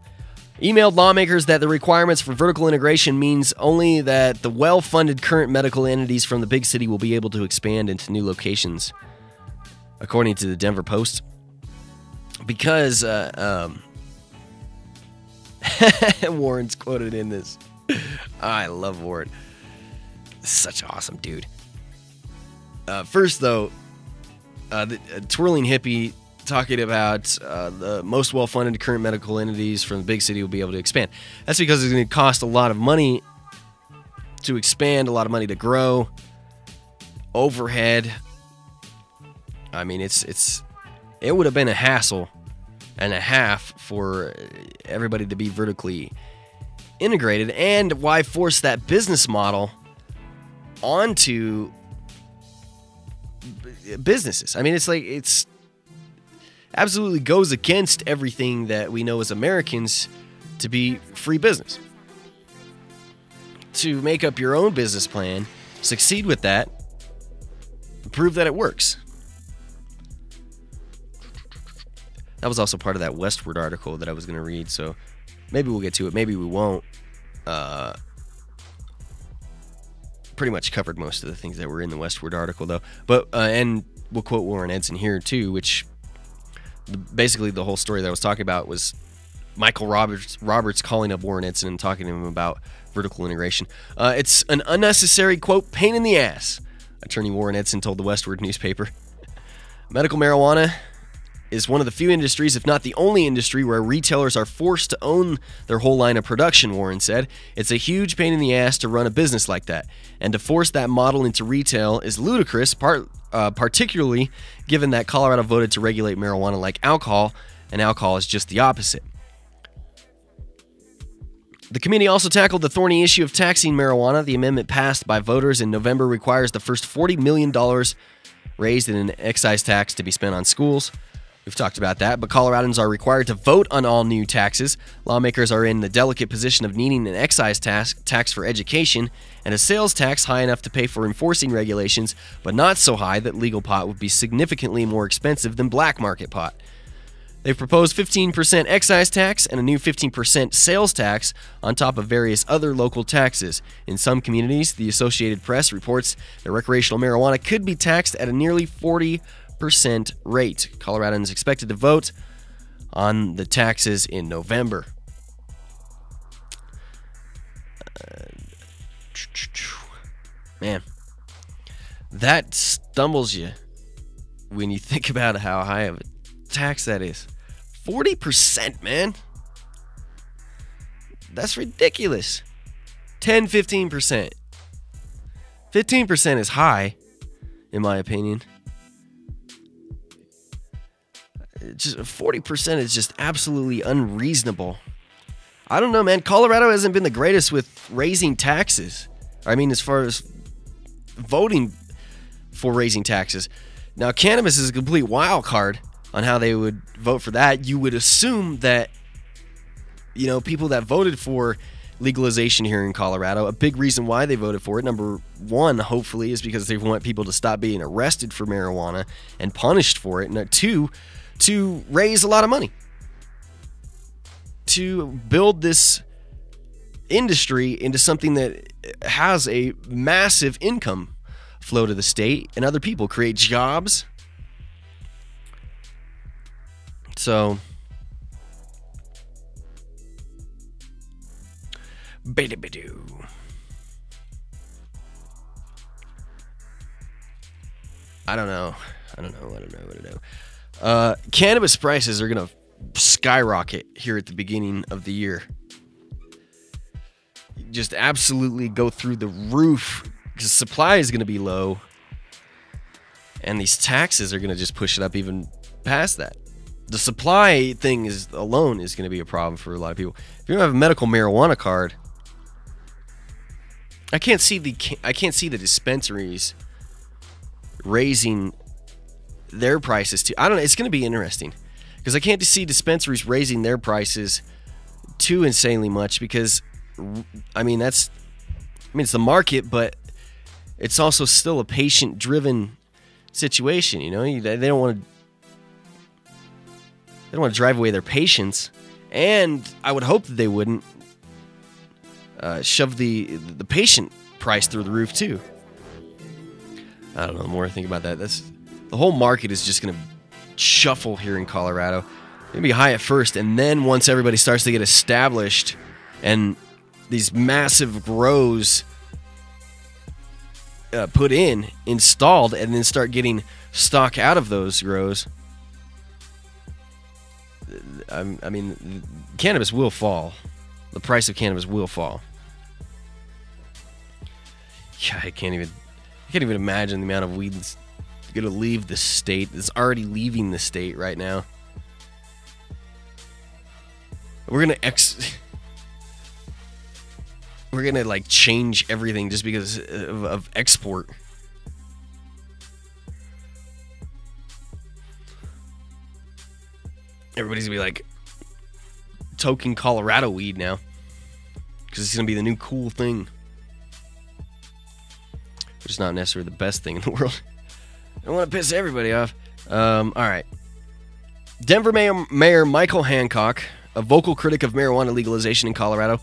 Emailed lawmakers that the requirements for vertical integration means only that the well-funded current medical entities from the big city will be able to expand into new locations, according to the Denver Post. Because Warren's quoted in this. I love Warren. Such an awesome dude. First, though, the Twirling Hippie talking about the most well-funded current medical entities from the big city will be able to expand. That's because it's going to cost a lot of money to expand, a lot of money to grow, overhead. I mean, it would have been a hassle and a half for everybody to be vertically integrated, and why force that business model onto businesses? I mean, it's absolutely goes against everything that we know as Americans to be free business. To make up your own business plan, succeed with that, prove that it works. That was also part of that Westward article that I was going to read, so maybe we'll get to it, maybe we won't. Pretty much covered most of the things that were in the Westward article, though. But and we'll quote Warren Edson here, too, which basically the whole story that I was talking about was Michael Roberts calling up Warren Edson and talking to him about vertical integration. It's an unnecessary, quote, pain in the ass, attorney Warren Edson told the Westward newspaper. Medical marijuana is one of the few industries, if not the only industry, where retailers are forced to own their whole line of production, Warren said. It's a huge pain in the ass to run a business like that, and to force that model into retail is ludicrous, particularly given that Colorado voted to regulate marijuana like alcohol, and alcohol is just the opposite. The committee also tackled the thorny issue of taxing marijuana. The amendment passed by voters in November requires the first $40 million raised in an excise tax to be spent on schools. We've talked about that, but Coloradans are required to vote on all new taxes. Lawmakers are in the delicate position of needing an excise tax for education and a sales tax high enough to pay for enforcing regulations, but not so high that legal pot would be significantly more expensive than black market pot. They've proposed 15% excise tax and a new 15% sales tax on top of various other local taxes. In some communities, the Associated Press reports that recreational marijuana could be taxed at a nearly 40% rate. Coloradans expected to vote on the taxes in November. Man, that stumbles you when you think about how high of a tax that is. 40%, man. That's ridiculous. 10, 15%. 15% is high, in my opinion. Just 40% is just absolutely unreasonable. I don't know, man. Colorado hasn't been the greatest with raising taxes. I mean, as far as voting for raising taxes. Now, cannabis is a complete wild card on how they would vote for that. You would assume that, you know, people that voted for legalization here in Colorado, a big reason why they voted for it, number one, hopefully, is because they want people to stop being arrested for marijuana and punished for it. And two, to raise a lot of money, to build this industry into something that has a massive income flow to the state and other people, create jobs. So, Biddy-bidoo. I don't know. Cannabis prices are going to skyrocket here at the beginning of the year. Just absolutely go through the roof because supply is going to be low. And these taxes are going to just push it up even past that. The supply thing alone is going to be a problem for a lot of people. If you don't have a medical marijuana card, I can't see the dispensaries raising their prices too. I don't know. It's going to be interesting because I can't see dispensaries raising their prices too insanely much because, it's the market, but it's also still a patient-driven situation. You know, they don't want to drive away their patients, and I would hope that they wouldn't shove the patient price through the roof too. I don't know. The more I think about that, the whole market is just going to shuffle here in Colorado. It's going to be high at first, and then once everybody starts to get established and these massive grows installed, and then start getting stock out of those grows, cannabis will fall. The price of cannabis will fall. Yeah, I can't even imagine the amount of weed that's going to leave the state. It's already leaving the state right now. We're going to change everything just because of export. Everybody's going to be like toking Colorado weed now because it's going to be the new cool thing. Which is not necessarily the best thing in the world. I don't want to piss everybody off. All right. Denver Mayor Michael Hancock, a vocal critic of marijuana legalization in Colorado,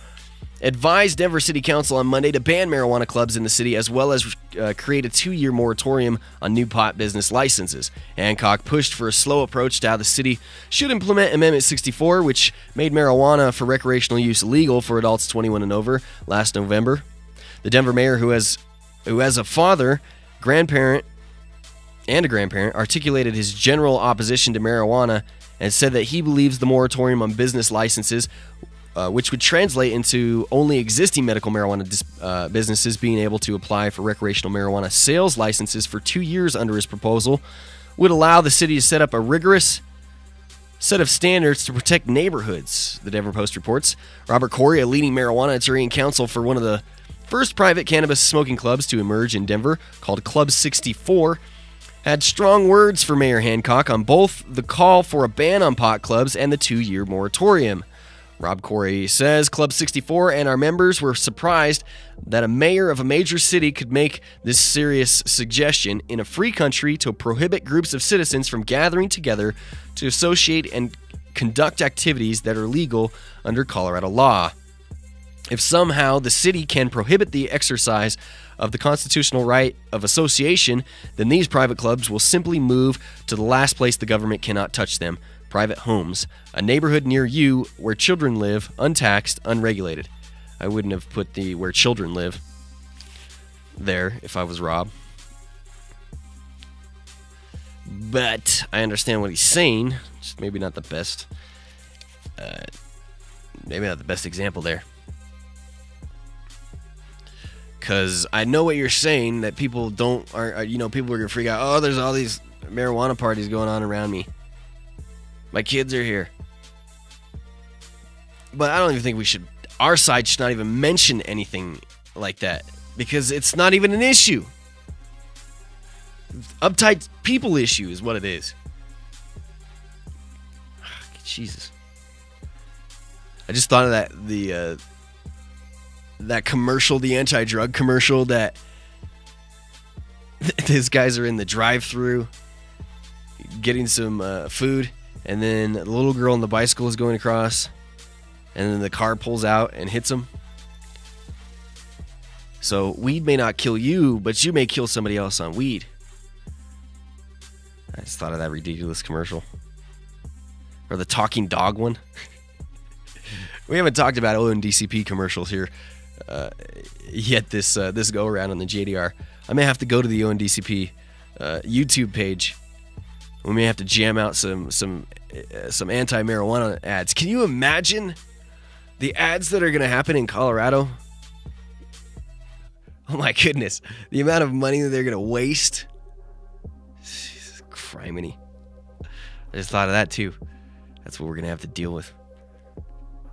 advised Denver City Council on Monday to ban marijuana clubs in the city as well as create a 2-year moratorium on new pot business licenses. Hancock pushed for a slow approach to how the city should implement Amendment 64, which made marijuana for recreational use legal for adults 21 and over last November. The Denver mayor, who has a father, grandparent, and a grandparent, articulated his general opposition to marijuana and said that he believes the moratorium on business licenses, which would translate into only existing medical marijuana businesses being able to apply for recreational marijuana sales licenses for 2 years under his proposal, would allow the city to set up a rigorous set of standards to protect neighborhoods, the Denver Post reports. Robert Corey, a leading marijuana attorney and counsel for one of the first private cannabis smoking clubs to emerge in Denver, called Club 64, had strong words for Mayor Hancock on both the call for a ban on pot clubs and the 2-year moratorium. Rob Corey says Club 64 and our members were surprised that a mayor of a major city could make this serious suggestion in a free country to prohibit groups of citizens from gathering together to associate and conduct activities that are legal under Colorado law. If somehow the city can prohibit the exercise of the constitutional right of association, then these private clubs will simply move to the last place the government cannot touch them, private homes, a neighborhood near you where children live, untaxed, unregulated. I wouldn't have put the where children live there if I was Rob. But I understand what he's saying. Just maybe not the best. Maybe not the best example there. Because I know what you're saying, that people people are going to freak out. Oh, there's all these marijuana parties going on around me. My kids are here. But I don't even think our side should not even mention anything like that. Because it's not even an issue. Uptight people issue is what it is. Jesus. I just thought of that commercial, the anti-drug commercial, that these guys are in the drive-thru getting some food, and then the little girl on the bicycle is going across, and then the car pulls out and hits them. So weed may not kill you, but you may kill somebody else on weed. I just thought of that ridiculous commercial. Or the talking dog one. We haven't talked about ONDCP commercials here yet this go around on the JDR. I may have to go to the ONDCP YouTube page. We may have to jam out some anti-marijuana ads. Can you imagine the ads that are going to happen in Colorado? Oh my goodness, the amount of money that they're going to waste. Jesus criminy. I just thought of that too. That's what we're going to have to deal with.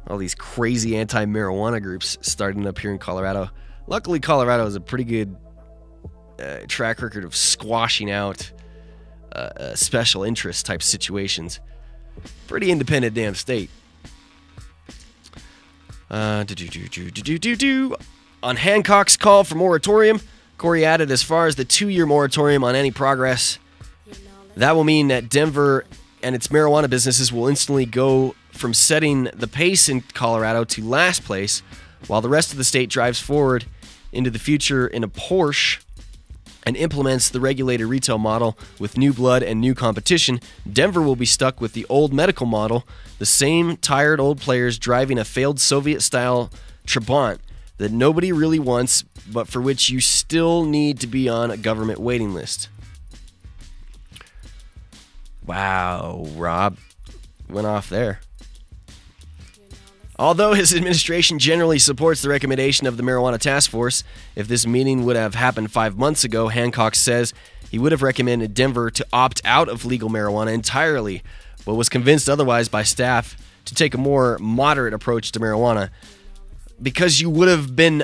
All these crazy anti-marijuana groups starting up here in Colorado. Luckily, Colorado has a pretty good track record of squashing out special interest type situations. Pretty independent damn state. On Hancock's call for moratorium, Corey added, as far as the 2-year moratorium on any progress, that will mean that Denver and its marijuana businesses will instantly go from setting the pace in Colorado to last place, while the rest of the state drives forward into the future in a Porsche and implements the regulated retail model with new blood and new competition. Denver will be stuck with the old medical model, the same tired old players driving a failed Soviet-style Trabant that nobody really wants, but for which you still need to be on a government waiting list. Wow, Rob went off there. Although his administration generally supports the recommendation of the Marijuana Task Force, if this meeting would have happened 5 months ago, Hancock says he would have recommended Denver to opt out of legal marijuana entirely, but was convinced otherwise by staff to take a more moderate approach to marijuana. Because you would have been...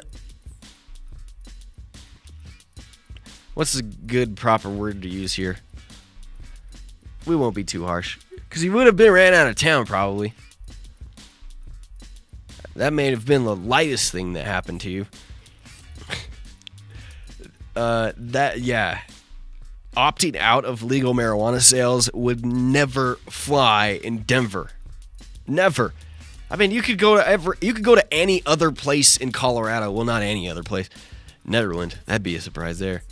What's a good proper word to use here? We won't be too harsh. Because you would have been ran out of town, probably. That may have been the lightest thing that happened to you. Opting out of legal marijuana sales would never fly in Denver. Never. I mean, you could go to any other place in Colorado. Well, not any other place. Netherlands. That'd be a surprise there.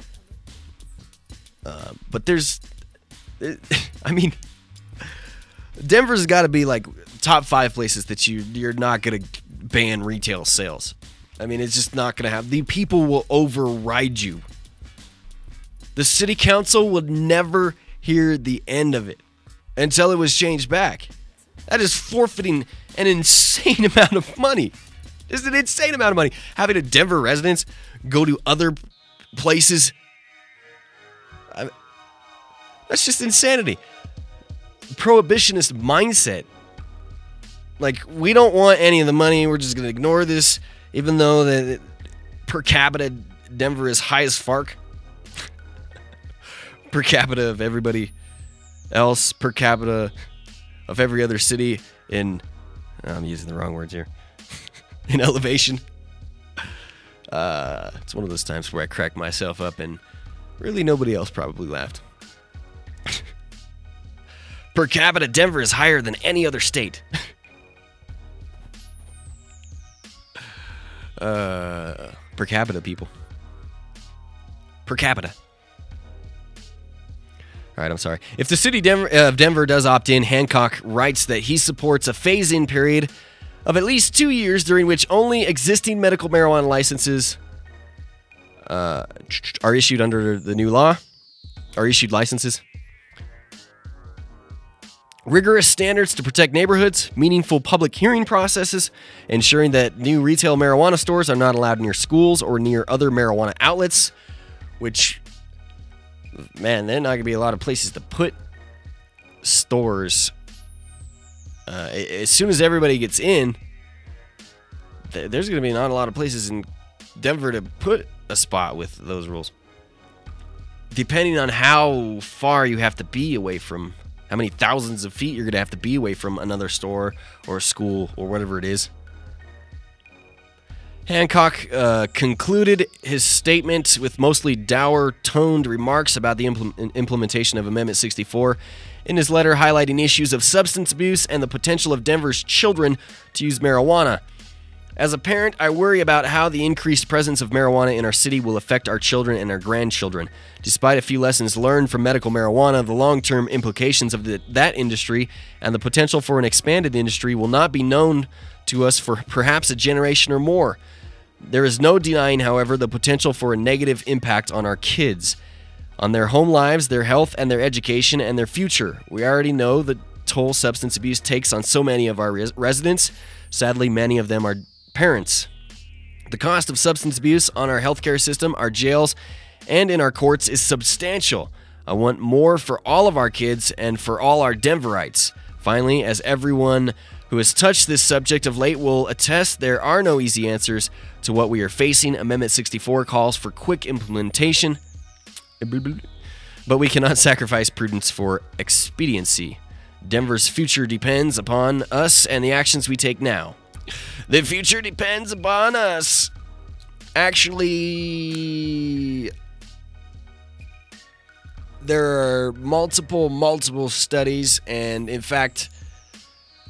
But there's... I mean... Denver's got to be like top 5 places that you're not going to ban retail sales. I mean, it's just not going to happen. The people will override you. The city council would never hear the end of it until it was changed back. That is forfeiting an insane amount of money. It's an insane amount of money. Having a Denver residents go to other places. That's just insanity. Prohibitionist mindset. Like, we don't want any of the money. We're just going to ignore this, even though the per capita Denver is high as fark. Per capita of everybody else. Per capita of every other city in... I'm using the wrong words here. In elevation. It's one of those times where I crack myself up and really nobody else probably laughed. Per capita, Denver is higher than any other state. Per capita, people. Per capita. All right, I'm sorry. If the city of Denver does opt in, Hancock writes that he supports a phase-in period of at least 2 years during which only existing medical marijuana licenses are issued under the new law, are issued licenses. Rigorous standards to protect neighborhoods, meaningful public hearing processes, ensuring that new retail marijuana stores are not allowed near schools or near other marijuana outlets, which, man, there are not going to be a lot of places to put stores. As soon as everybody gets in, there's going to be not a lot of places in Denver to put a spot with those rules. Depending on how far you have to be away from, how many thousands of feet you're going to have to be away from another store or a school or whatever it is. Hancock concluded his statement with mostly dour-toned remarks about the implementation of Amendment 64 in his letter, highlighting issues of substance abuse and the potential of Denver's children to use marijuana. As a parent, I worry about how the increased presence of marijuana in our city will affect our children and our grandchildren. Despite a few lessons learned from medical marijuana, the long-term implications of that industry and the potential for an expanded industry will not be known to us for perhaps a generation or more. There is no denying, however, the potential for a negative impact on our kids, on their home lives, their health, and their education, and their future. We already know the toll substance abuse takes on so many of our residents. Sadly, many of them are parents. The cost of substance abuse on our healthcare system, our jails, and in our courts is substantial. I want more for all of our kids and for all our Denverites. Finally, as everyone who has touched this subject of late will attest, there are no easy answers to what we are facing. Amendment 64 calls for quick implementation, but we cannot sacrifice prudence for expediency. Denver's future depends upon us and the actions we take now. The future depends upon us. Actually, there are multiple studies, and in fact,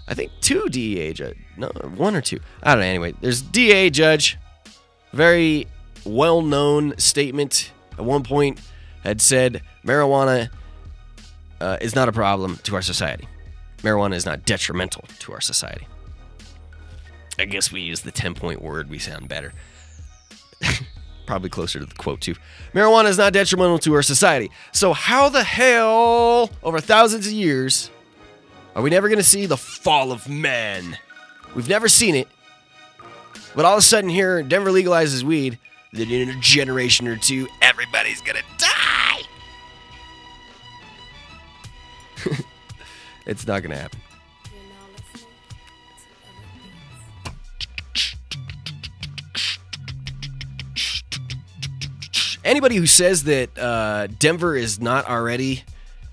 I think 2 DEA judge, no, 1 or 2. I don't know. Anyway, there's DA judge, very well-known statement at one point had said marijuana is not a problem to our society. Marijuana is not detrimental to our society. I guess we use the 10-point word. We sound better. Probably closer to the quote, too. Marijuana is not detrimental to our society. So how the hell, over thousands of years, are we never going to see the fall of man? We've never seen it. But all of a sudden here, Denver legalizes weed. Then in a generation or two, everybody's going to die. It's not going to happen. Anybody who says that Denver is not already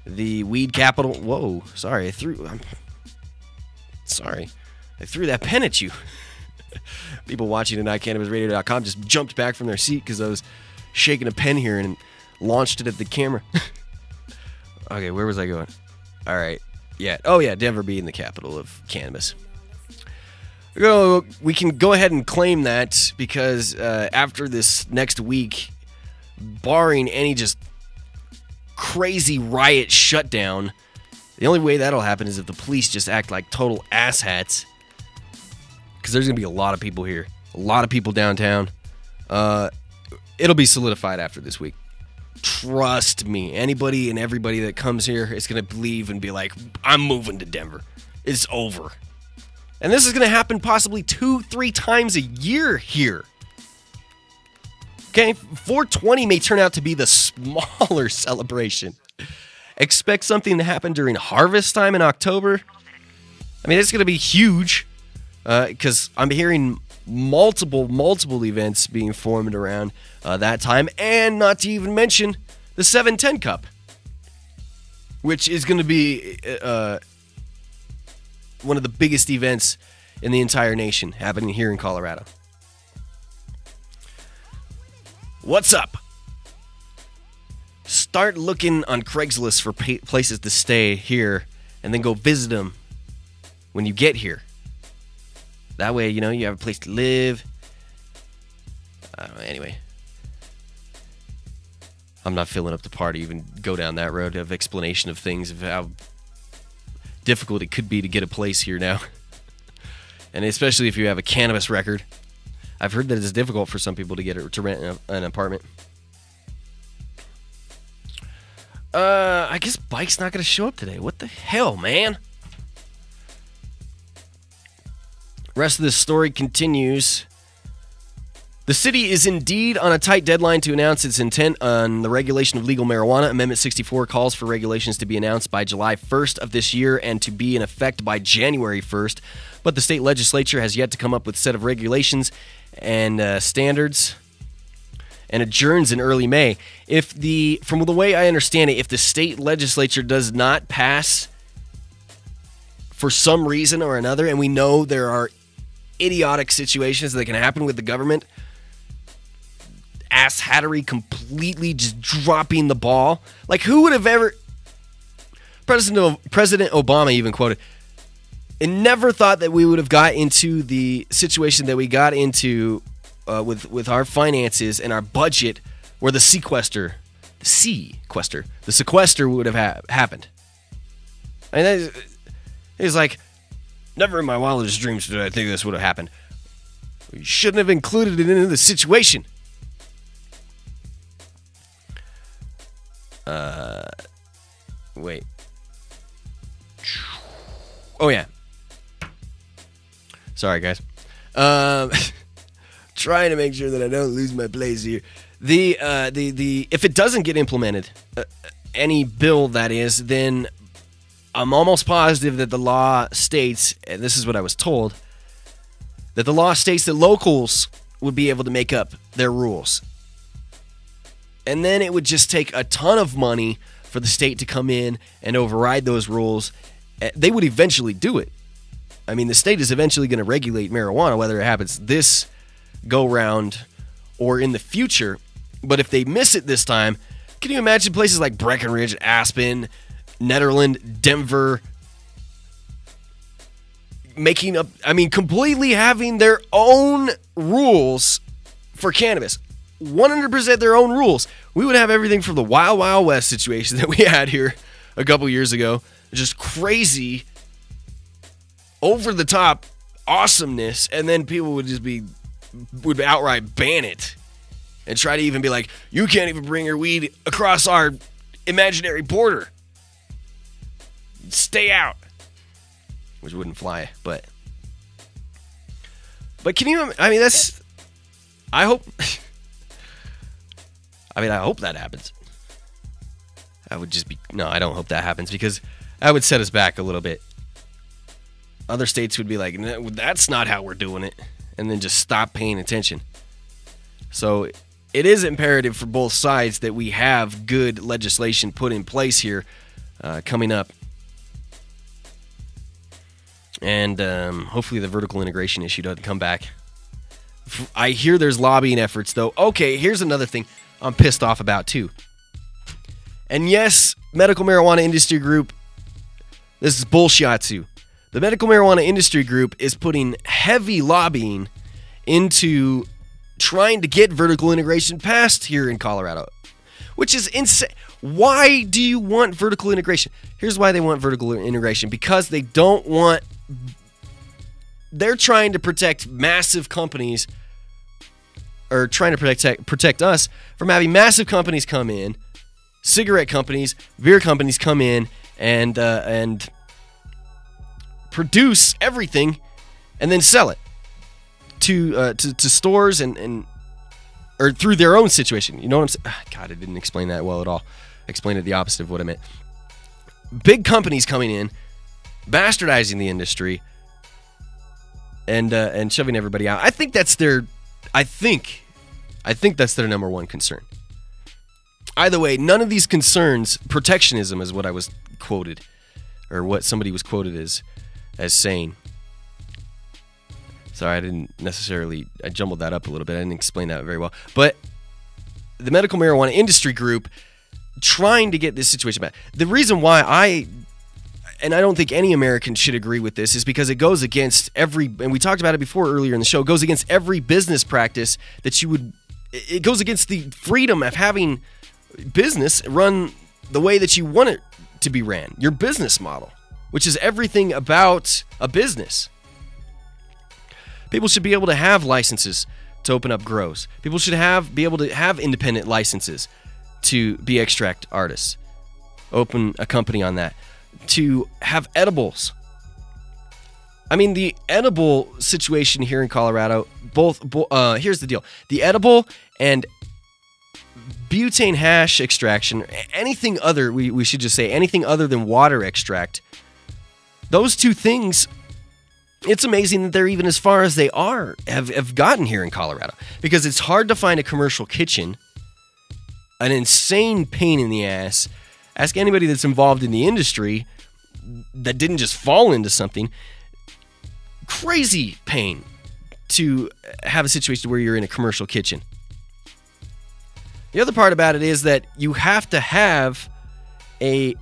the weed capital... Whoa, sorry, I threw that pen at you. People watching at cannabisradio.com just jumped back from their seat because I was shaking a pen here and launched it at the camera. Okay, where was I going? All right, yeah. Oh, yeah, Denver being the capital of cannabis. We can go ahead and claim that because after this next week, barring any just crazy riot shutdown, the only way that'll happen is if the police just act like total asshats. Because there's going to be a lot of people here. A lot of people downtown. It'll be solidified after this week. Trust me. Anybody and everybody that comes here is going to believe and be like, I'm moving to Denver. It's over. And this is going to happen possibly 2-3 times a year here. Okay, 420 may turn out to be the smaller celebration. Expect something to happen during harvest time in October. I mean, it's going to be huge because I'm hearing multiple events being formed around that time, and not to even mention the 710 Cup, which is going to be one of the biggest events in the entire nation happening here in Colorado. What's up? Start looking on Craigslist for places to stay here and then go visit them when you get here. That way, you know, you have a place to live. Anyway. I'm not filling up the party, even go down that road of explanation of things, of how difficult it could be to get a place here now. And especially if you have a cannabis record. I've heard that it's difficult for some people to rent an apartment. I guess Bike's not going to show up today. What the hell, man? Rest of this story continues. The city is indeed on a tight deadline to announce its intent on the regulation of legal marijuana. Amendment 64 calls for regulations to be announced by July 1st of this year and to be in effect by January 1st. But the state legislature has yet to come up with a set of regulations and standards, and adjourns in early May. From the way I understand it, if the state legislature does not pass for some reason or another, and we know there are idiotic situations that can happen with the government, ass-hattery, completely just dropping the ball. Like, who would have ever... President Obama even quoted, and never thought that we would have got into the situation that we got into with our finances and our budget, where the sequester would have happened. And it's like, never in my wildest dreams did I think this would have happened. You shouldn't have included it into the situation. Wait. Oh yeah. Sorry, guys. Trying to make sure that I don't lose my place here. The if it doesn't get implemented, any bill that is, then I'm almost positive that the law states, and this is what I was told, that the law states that locals would be able to make up their rules. And then it would just take a ton of money for the state to come in and override those rules. They would eventually do it. I mean, the state is eventually going to regulate marijuana, whether it happens this go-round or in the future. But if they miss it this time, can you imagine places like Breckenridge, Aspen, Netherland, Denver, making up, completely having their own rules for cannabis? 100% their own rules. We would have everything from the Wild Wild West situation that we had here a couple years ago. Just crazy, over-the-top awesomeness, and then people would outright ban it and try to even be like, you can't even bring your weed across our imaginary border. Stay out. Which wouldn't fly, but can you, that's, I hope, I hope that happens. I don't hope that happens, because that would set us back a little bit. Other states would be like, no, that's not how we're doing it, and then just stop paying attention. So it is imperative for both sides that we have good legislation put in place here coming up. And hopefully the vertical integration issue doesn't come back. I hear there's lobbying efforts, though. Okay, here's another thing I'm pissed off about, too. And yes, Medical Marijuana Industry Group, this is bullshit. The Medical Marijuana Industry Group is putting heavy lobbying into trying to get vertical integration passed here in Colorado, which is insane. Why do you want vertical integration? Here's why they want vertical integration. Because they don't want... They're trying to protect massive companies, or trying to protect us from having massive companies come in, cigarette companies, beer companies come in and produce everything and then sell it to stores and or through their own situation. You know what I'm saying? God, I didn't explain that well at all. I explained it the opposite of what I meant. Big companies coming in, bastardizing the industry, and shoving everybody out. I think that's their number one concern. Either way, none of these concerns, protectionism is what I was quoted, or what somebody was quoted as saying. Sorry, I jumbled that up a little bit. I didn't explain that very well. But the Medical Marijuana Industry Group trying to get this situation back. The reason why I don't think any American should agree with this, is because it goes against and we talked about it before earlier in the show, it goes against every business practice that it goes against the freedom of having business run the way that you want it to be ran. Your business model, which is everything about a business. People should be able to have licenses to open up grows. People should be able to have independent licenses to be extract artists. Open a company on that. To have edibles. I mean, the edible situation here in Colorado, here's the deal. The edible and butane hash extraction, anything other, we should just say anything other than water extract, those two things, it's amazing that they're even as far as they have gotten here in Colorado, because it's hard to find a commercial kitchen, an insane pain in the ass. Ask anybody that's involved in the industry that didn't just fall into something. Crazy pain to have a situation where you're in a commercial kitchen. The other part about it is that you have to have a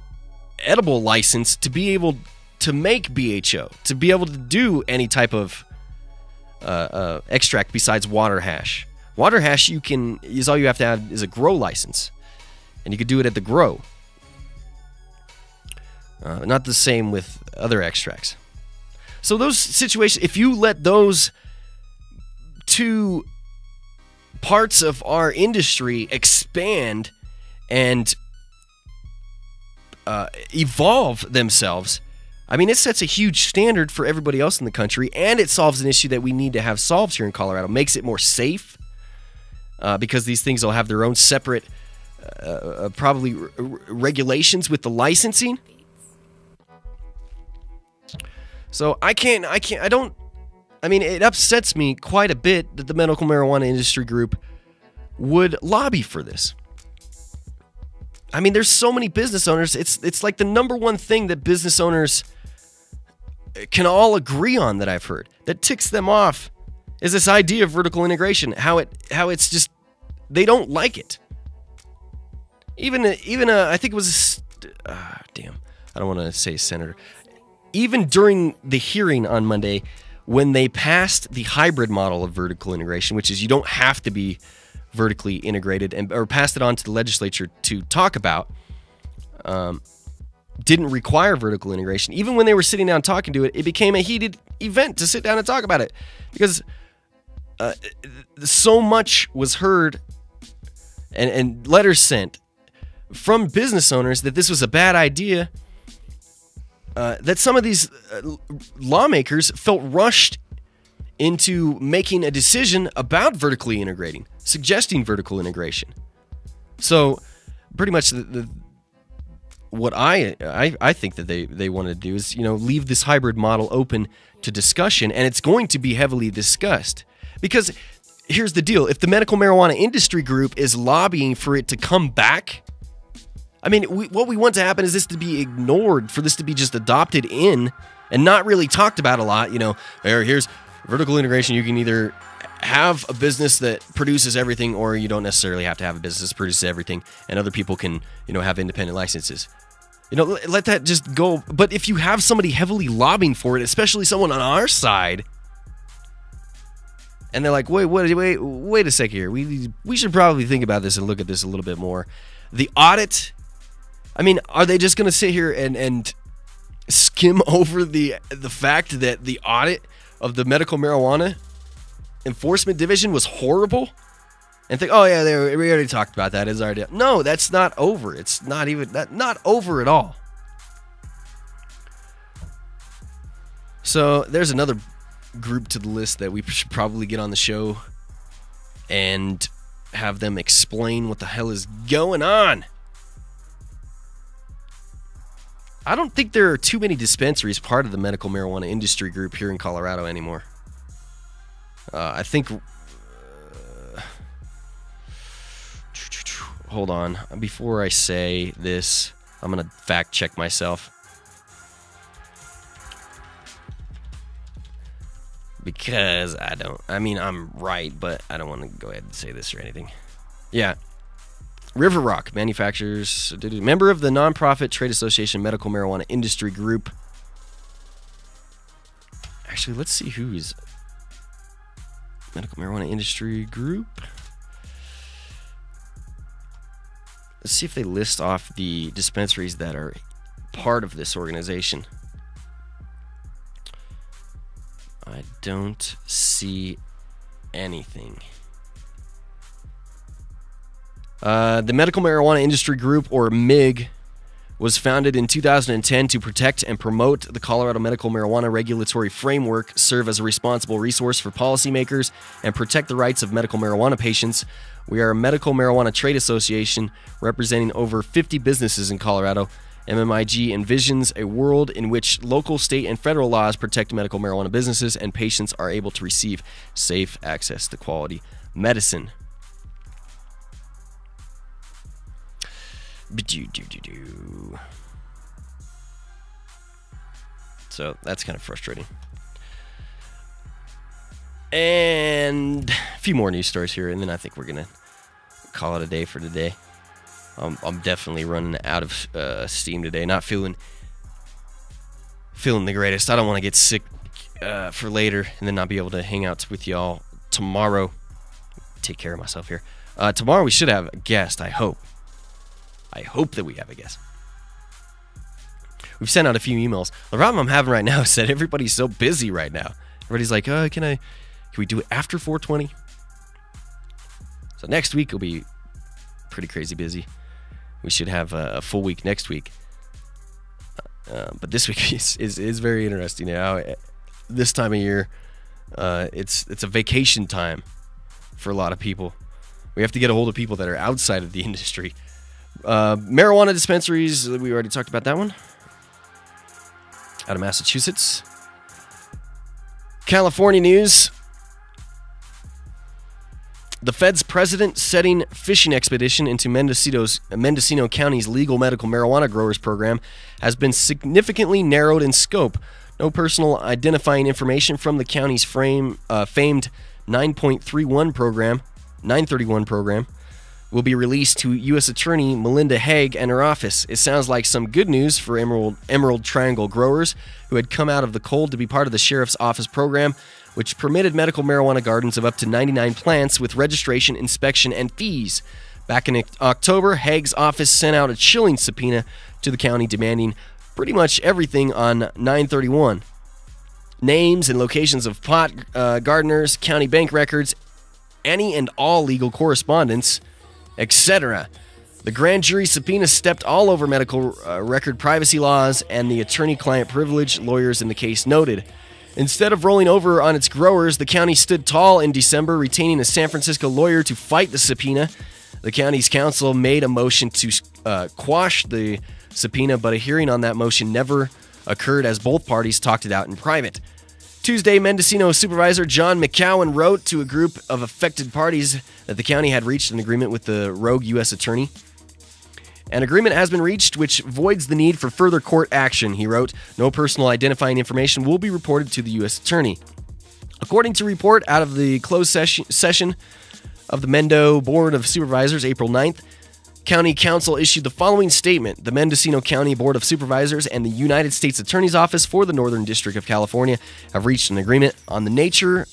edible license to be able to make BHO, to be able to do any type of extract besides water hash. Water hash all you have to have is a grow license, and you could do it at the grow. Not the same with other extracts. So those situations, if you let those two parts of our industry expand and evolve themselves, I mean, it sets a huge standard for everybody else in the country, and it solves an issue that we need to have solved here in Colorado. Makes it more safe, because these things will have their own separate, probably regulations with the licensing. So it upsets me quite a bit that the medical marijuana industry group would lobby for this. I mean, there's so many business owners. It's like the number one thing that business owners can all agree on that I've heard that ticks them off is this idea of vertical integration. How it's just, they don't like it. Even I think it was I don't want to say senator. Even during the hearing on Monday, when they passed the hybrid model of vertical integration, which is you don't have to be vertically integrated, or passed it on to the legislature to talk about, didn't require vertical integration. Even when they were sitting down talking to it, it became a heated event to sit down and talk about it, because so much was heard and letters sent from business owners that this was a bad idea, that some of these lawmakers felt rushed into making a decision about vertically integrating, suggesting vertical integration. So pretty much what I think that they want to do is, leave this hybrid model open to discussion, and it's going to be heavily discussed. Because here's the deal. If the medical marijuana industry group is lobbying for it to come back, I mean, what we want to happen is this to be ignored, for this to be just adopted in and not really talked about a lot. Here's vertical integration. You can either have a business that produces everything, or you don't necessarily have to have a business that produces everything, and other people can, have independent licenses. Let that just go. But if you have somebody heavily lobbying for it, especially someone on our side, and they're like, wait a second here. We should probably think about this and look at this a little bit more. The audit, I mean, are they just going to sit here and skim over the fact that the audit of the medical marijuana enforcement division was horrible, and think, oh yeah, we already talked about that. It's already, no, that's not over. It's not even not over at all. So there's another group to the list that we should probably get on the show and have them explain what the hell is going on. I don't think there are too many dispensaries part of the medical marijuana industry group here in Colorado anymore. I think... hold on. Before I say this, I'm going to fact check myself. Because I'm right, but I don't want to go ahead and say this or anything. Yeah. River Rock manufacturers, member of the nonprofit trade association Medical Marijuana Industry Group. Actually, let's see who's Medical Marijuana Industry Group. Let's see if they list off the dispensaries that are part of this organization. I don't see anything. The Medical Marijuana Industry Group, or MIG, was founded in 2010 to protect and promote the Colorado medical marijuana regulatory framework, serve as a responsible resource for policymakers, and protect the rights of medical marijuana patients. We are a medical marijuana trade association representing over 50 businesses in Colorado. MMIG envisions a world in which local, state, and federal laws protect medical marijuana businesses and patients are able to receive safe access to quality medicine. So that's kind of frustrating. And a few more news stories here, and then I think we're going to call it a day for today. I'm definitely running out of steam today. Not feeling feeling the greatest. I don't want to get sick for later and then not be able to hang out with y'all tomorrow. Take care of myself here. Tomorrow we should have a guest, I hope. I hope that we have a guest. We've sent out a few emails. The problem I'm having right now is that everybody's so busy right now. Everybody's like, can we do it after 420? So next week will be pretty crazy busy. We should have a full week next week. But this week is very interesting now. This time of year, it's a vacation time for a lot of people. We have to get a hold of people that are outside of the industry. Marijuana dispensaries, we already talked about that one. Out of Massachusetts. California news. The Fed's president-setting fishing expedition into Mendocino County's legal medical marijuana growers program has been significantly narrowed in scope. No personal identifying information from the county's famed 931 program will be released to U.S. Attorney Melinda Haig and her office. It sounds like some good news for Emerald Triangle growers who had come out of the cold to be part of the Sheriff's Office program, which permitted medical marijuana gardens of up to 99 plants with registration, inspection, and fees. Back in October, Haig's office sent out a chilling subpoena to the county demanding pretty much everything on 931. Names and locations of pot gardeners, county bank records, any and all legal correspondence, etc. The grand jury subpoena stepped all over medical record privacy laws and the attorney-client privilege, lawyers in the case noted. Instead of rolling over on its growers, the county stood tall in December, retaining a San Francisco lawyer to fight the subpoena. The county's council made a motion to quash the subpoena, but a hearing on that motion never occurred as both parties talked it out in private. Tuesday, Mendocino Supervisor John McCowan wrote to a group of affected parties that the county had reached an agreement with the rogue U.S. attorney. An agreement has been reached which voids the need for further court action, he wrote. No personal identifying information will be reported to the U.S. attorney. According to a report out of the closed session of the Mendo Board of Supervisors, April 9th, County Council issued the following statement. The Mendocino County Board of Supervisors and the United States Attorney's Office for the Northern District of California have reached an agreement on the nature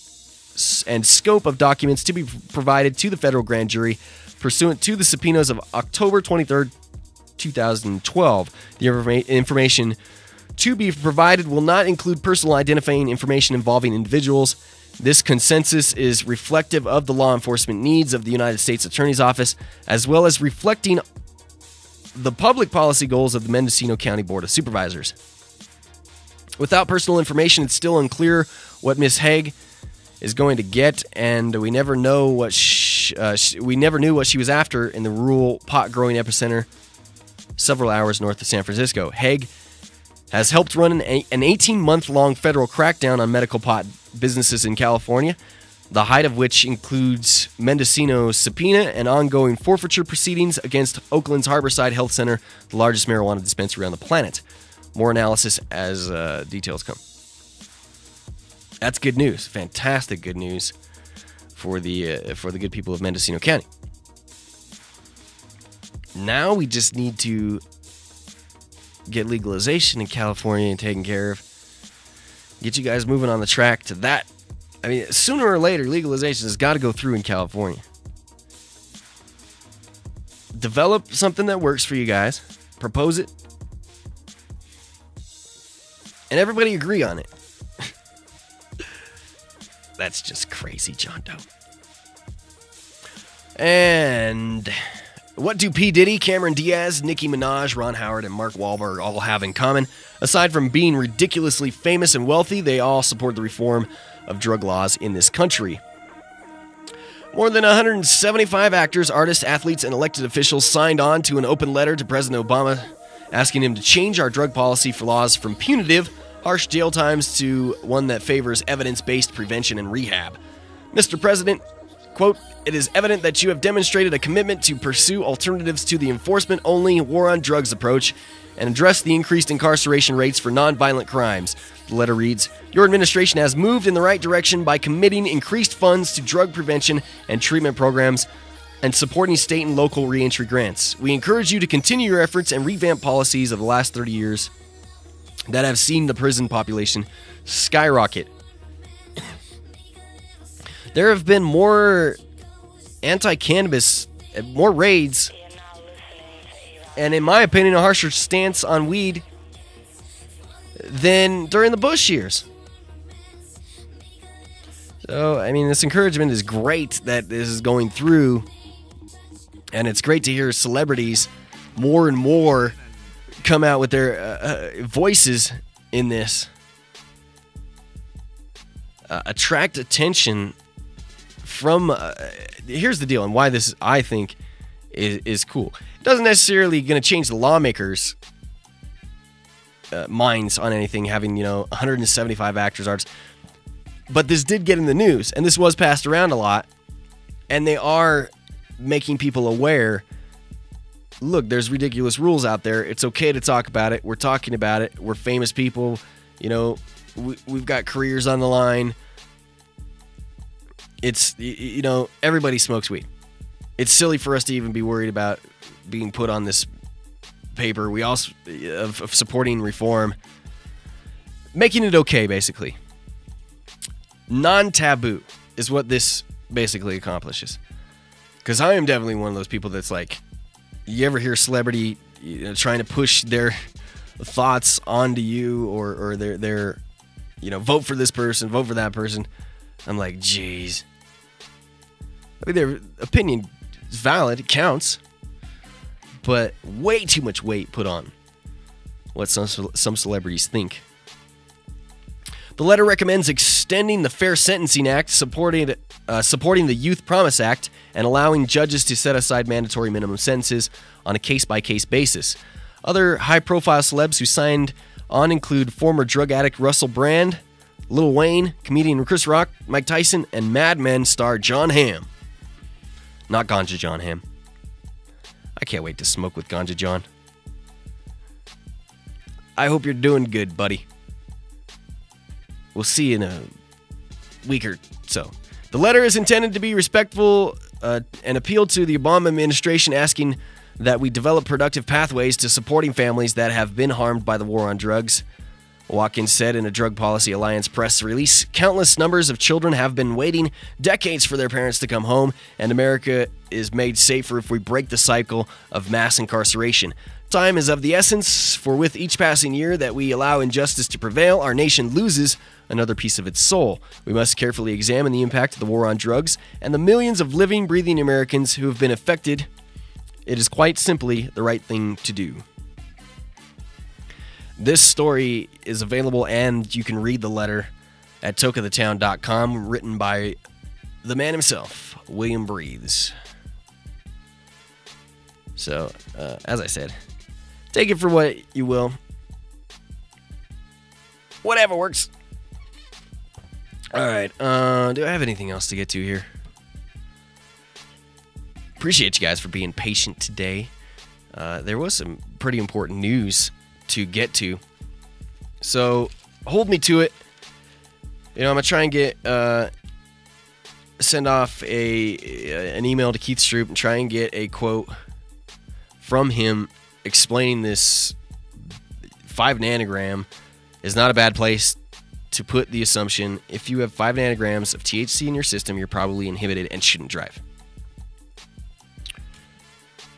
and scope of documents to be provided to the federal grand jury pursuant to the subpoenas of October 23rd, 2012. The information to be provided will not include personal identifying information involving individuals. This consensus is reflective of the law enforcement needs of the United States Attorney's Office, as well as reflecting the public policy goals of the Mendocino County Board of Supervisors. Without personal information, it's still unclear what Ms. Haig is going to get, and we never know what we never knew what she was after in the rural pot-growing epicenter several hours north of San Francisco. Haig has helped run an 18-month-long federal crackdown on medical pot businesses in California, the height of which includes Mendocino's subpoena and ongoing forfeiture proceedings against Oakland's Harborside Health Center, the largest marijuana dispensary on the planet. More analysis as details come. That's good news. Fantastic good news for the good people of Mendocino County. Now we just need to get legalization in California and taken care of. Get you guys moving on the track to that. I mean, sooner or later, legalization has got to go through in California. Develop something that works for you guys. Propose it. And everybody agree on it. That's just crazy, John Doe. And what do P. Diddy, Cameron Diaz, Nicki Minaj, Ron Howard, and Mark Wahlberg all have in common? Aside from being ridiculously famous and wealthy, they all support the reform of drug laws in this country. More than 175 actors, artists, athletes, and elected officials signed on to an open letter to President Obama asking him to change our drug policy for laws from punitive, harsh jail times to one that favors evidence-based prevention and rehab. Mr. President, quote, "It is evident that you have demonstrated a commitment to pursue alternatives to the enforcement-only war on drugs approach and address the increased incarceration rates for nonviolent crimes." The letter reads, "Your administration has moved in the right direction by committing increased funds to drug prevention and treatment programs and supporting state and local reentry grants. We encourage you to continue your efforts and revamp policies of the last 30 years that have seen the prison population skyrocket. There have been more anti-cannabis, more raids, and in my opinion, a harsher stance on weed than during the Bush years. So, I mean, this encouragement is great that this is going through, and it's great to hear celebrities more and more come out with their voices in this. Attract attention from... here's the deal, and why this, I think, is cool. It doesn't necessarily going to change the lawmakers' minds on anything, having, 175 actors, artists. But this did get in the news, and this was passed around a lot, and they are making people aware, look, there's ridiculous rules out there. It's okay to talk about it. We're talking about it. We're famous people. We've got careers on the line. It's, everybody smokes weed. It's silly for us to even be worried about being put on this paper. We also, of supporting reform, making it okay, basically. Non-taboo is what this basically accomplishes. Because I am definitely one of those people that's like, you ever hear a celebrity trying to push their thoughts onto you, or their vote for this person, vote for that person. I'm like, geez. I mean, their opinion is valid, it counts, but way too much weight put on what some celebrities think. The letter recommends extending the Fair Sentencing Act, supporting the Youth Promise Act, and allowing judges to set aside mandatory minimum sentences on a case-by-case basis. Other high-profile celebs who signed on include former drug addict Russell Brand, Lil Wayne, comedian Chris Rock, Mike Tyson, and Mad Men star John Hamm. Not Ganja John Hamm. I can't wait to smoke with Ganja John. I hope you're doing good, buddy. We'll see you in a week or so. The letter is intended to be respectful and appeal to the Obama administration, asking that we develop productive pathways to supporting families that have been harmed by the war on drugs. Watkins said in a Drug Policy Alliance press release, countless numbers of children have been waiting decades for their parents to come home, and America is made safer if we break the cycle of mass incarceration. Time is of the essence, for with each passing year that we allow injustice to prevail, our nation loses another piece of its soul. We must carefully examine the impact of the war on drugs and the millions of living, breathing Americans who have been affected. It is quite simply the right thing to do. This story is available, and you can read the letter at tokeofthetown.com, written by the man himself, William Breathes. So, as I said, take it for what you will. Whatever works. All right, do I have anything else to get to here? Appreciate you guys for being patient today. There was some pretty important news to get to, so hold me to it. I'm gonna try and get send off an email to Keith Stroop and try and get a quote from him explaining this 5 nanogram is not a bad place to put the assumption. If you have 5 nanograms of THC in your system, you're probably inhibited and shouldn't drive.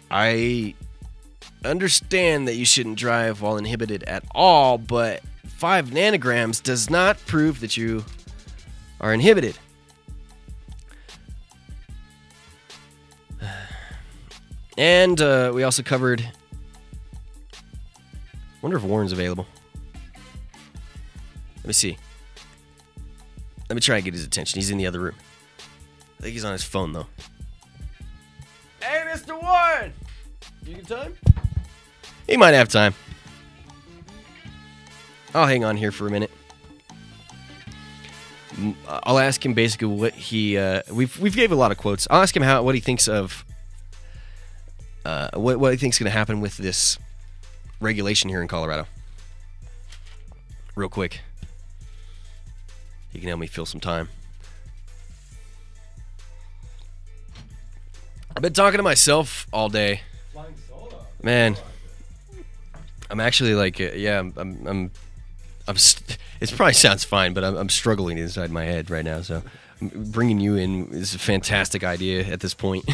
I understand that you shouldn't drive while inhibited at all, but 5 nanograms does not prove that you are inhibited. And we also covered... I wonder if Warren's available. Let me see. Let me try and get his attention. He's in the other room. I think he's on his phone, though. Hey, Mr. Warren! You got time? He might have time. I'll hang on here for a minute. I'll ask him basically what he... We've gave a lot of quotes. I'll ask him what he thinks of... what he thinks is going to happen with this regulation here in Colorado. Real quick. He can help me fill some time. I've been talking to myself all day. Man, I'm actually like, I'm it probably sounds fine, but I'm struggling inside my head right now. So bringing you in is a fantastic idea at this point.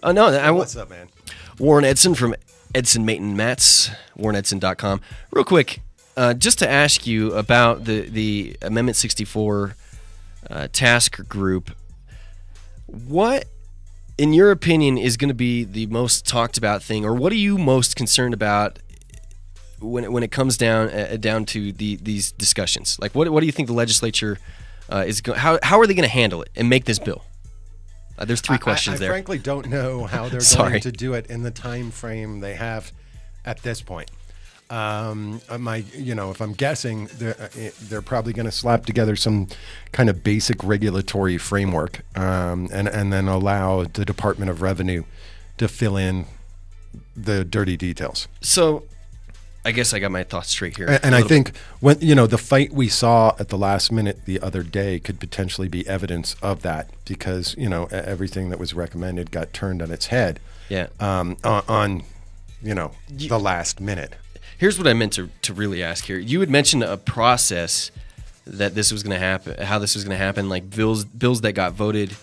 Oh no, what's up, man? Warren Edson from Edson Mate & Mats, WarrenEdson.com. Real quick, just to ask you about the Amendment 64 task group. What, in your opinion, is going to be the most talked about thing, or what are you most concerned about when it comes down to these discussions? Like, what do you think the legislature is going? How are they going to handle it and make this bill? There's three questions there. I frankly don't know how they're going to do it in the time frame they have at this point. If I'm guessing, they're probably going to slap together some kind of basic regulatory framework, and then allow the Department of Revenue to fill in the dirty details. So, I guess I got my thoughts straight here. And I think when the fight we saw at the last minute the other day could potentially be evidence of that, because everything that was recommended got turned on its head. Yeah. On the last minute. Here's what I meant to really ask here. You had mentioned a process that this was going to happen, how this was going to happen, like bills that got voted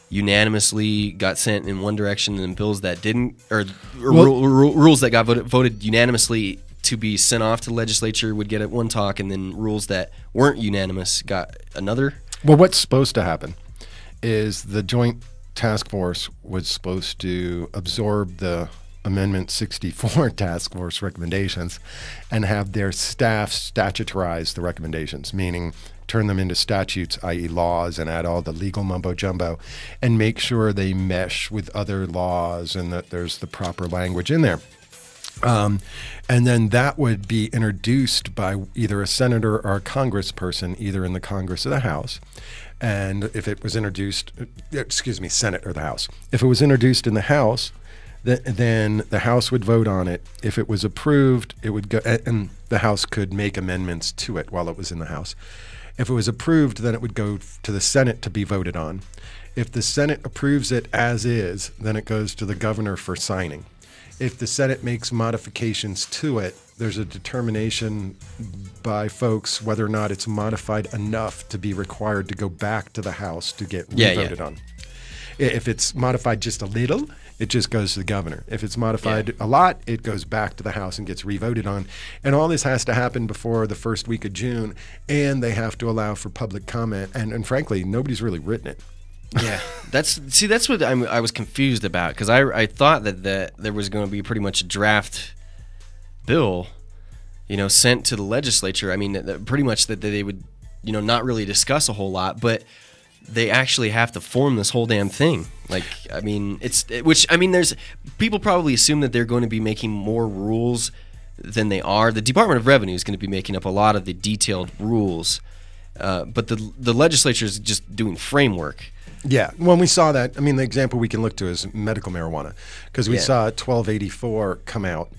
unanimously got sent in one direction, and bills that didn't, or rules that got voted unanimously to be sent off to the legislature would get at one talk, and then rules that weren't unanimous got another. Well, what's supposed to happen is the Joint Task Force was supposed to absorb the Amendment 64 Task Force recommendations and have their staff statutarize the recommendations, meaning turn them into statutes, i.e. laws, and add all the legal mumbo-jumbo, and make sure they mesh with other laws and that there's the proper language in there. And then that would be introduced by either a senator or a congressperson, either in the Congress or the House. And if it was introduced, Senate or the House. If it was introduced in the House, then the House would vote on it. If it was approved, it would go, and the House could make amendments to it while it was in the House. If it was approved, then it would go to the Senate to be voted on. If the Senate approves it as is, then it goes to the governor for signing. If the Senate makes modifications to it, there's a determination by folks whether or not it's modified enough to be required to go back to the House to get voted on. If it's modified just a little, it just goes to the governor. If it's modified a lot, it goes back to the House and gets re-voted on. And all this has to happen before the first week of June, and they have to allow for public comment. And frankly, nobody's really written it. Yeah, that's what I was confused about, because I thought that there was going to be pretty much a draft bill, sent to the legislature. I mean, pretty much that they would, not really discuss a whole lot, but they actually have to form this whole damn thing. Like, I mean, there's people probably assume that they're going to be making more rules than they are. The Department of Revenue is going to be making up a lot of the detailed rules, but the legislature is just doing framework. Yeah, when we saw that, I mean, the example we can look to is medical marijuana, because we saw 1284 come out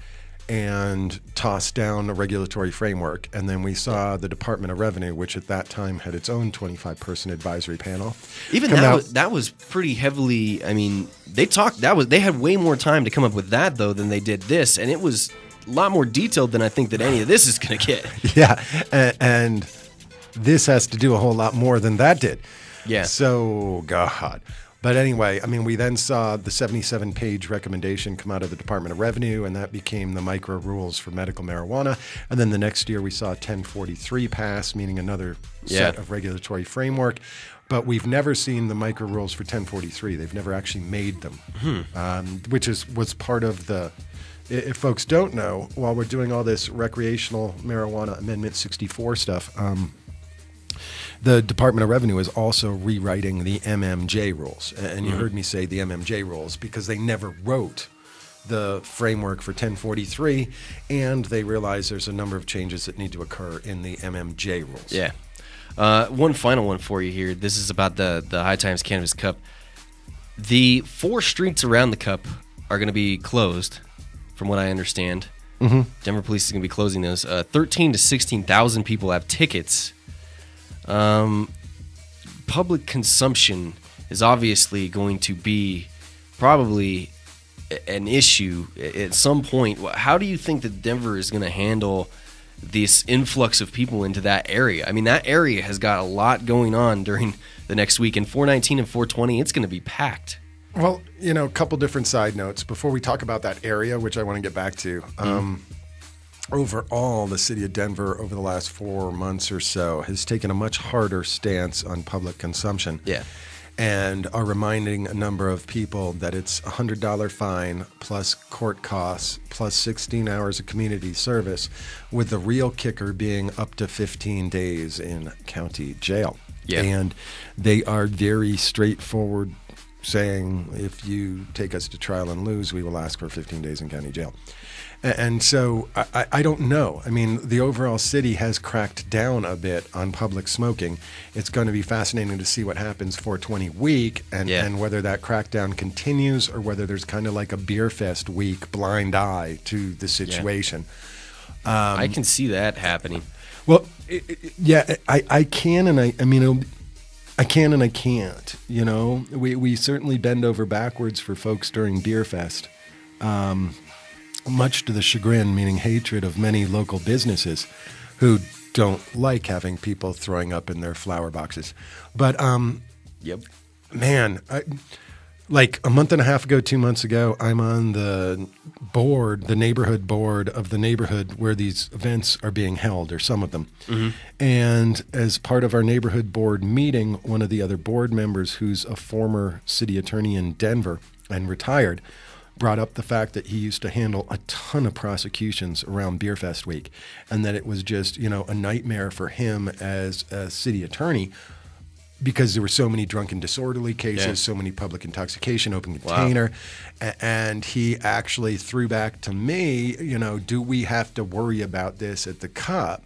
and toss down a regulatory framework, and then we saw the Department of Revenue, which at that time had its own 25-person advisory panel. Even that was pretty heavily. I mean, they had way more time to come up with that though than they did this, and it was a lot more detailed than I think that any of this is going to get. Yeah, and this has to do a whole lot more than that did. Yeah. So, God. But anyway, I mean, we then saw the 77-page recommendation come out of the Department of Revenue, and that became the micro rules for medical marijuana. And then the next year we saw 1043 pass, meaning another set of regulatory framework. But we've never seen the micro rules for 1043. They've never actually made them, which was part of the... If folks don't know, while we're doing all this recreational marijuana Amendment 64 stuff... the Department of Revenue is also rewriting the MMJ rules. And you heard me say the MMJ rules because they never wrote the framework for 1043, and they realize there's a number of changes that need to occur in the MMJ rules. Yeah. One final one for you here. This is about the High Times Cannabis Cup. The 4 streets around the Cup are going to be closed, from what I understand. Denver Police is going to be closing those. 13,000 to 16,000 people have tickets. Public consumption is obviously going to be probably an issue at some point. How do you think that Denver is going to handle this influx of people into that area. I mean, that area has got a lot going on during the next week. And 419 and 420, it's going to be packed. Well, a couple different side notes before we talk about that area, which I want to get back to. Overall, the city of Denver over the last 4 months or so has taken a much harder stance on public consumption. Yeah. And are reminding a number of people that it's a $100 fine plus court costs plus 16 hours of community service, with the real kicker being up to 15 days in county jail. Yeah. And they are very straightforward, saying if you take us to trial and lose, we will ask for 15 days in county jail. And so I don't know. I mean, the overall city has cracked down a bit on public smoking. It's going to be fascinating to see what happens 420 week and whether that crackdown continues or whether there's kind of like a beer fest week blind eye to the situation. I can see that happening. Well, I can and I mean, I can and I can't. We certainly bend over backwards for folks during beer fest. Much to the chagrin, meaning hatred, of many local businesses who don't like having people throwing up in their flower boxes. But, man, like a month and a half ago, 2 months ago, I'm on the board, the neighborhood board of the neighborhood where these events are being held, or some of them. Mm-hmm. And as part of our neighborhood board meeting, one of the other board members, who's a former city attorney in Denver and retired, brought up the fact that he used to handle a ton of prosecutions around Beer Fest week, and that it was just, a nightmare for him as a city attorney because there were so many drunken disorderly cases, so many public intoxication, open container. Wow. And he actually threw back to me, do we have to worry about this at the Cup?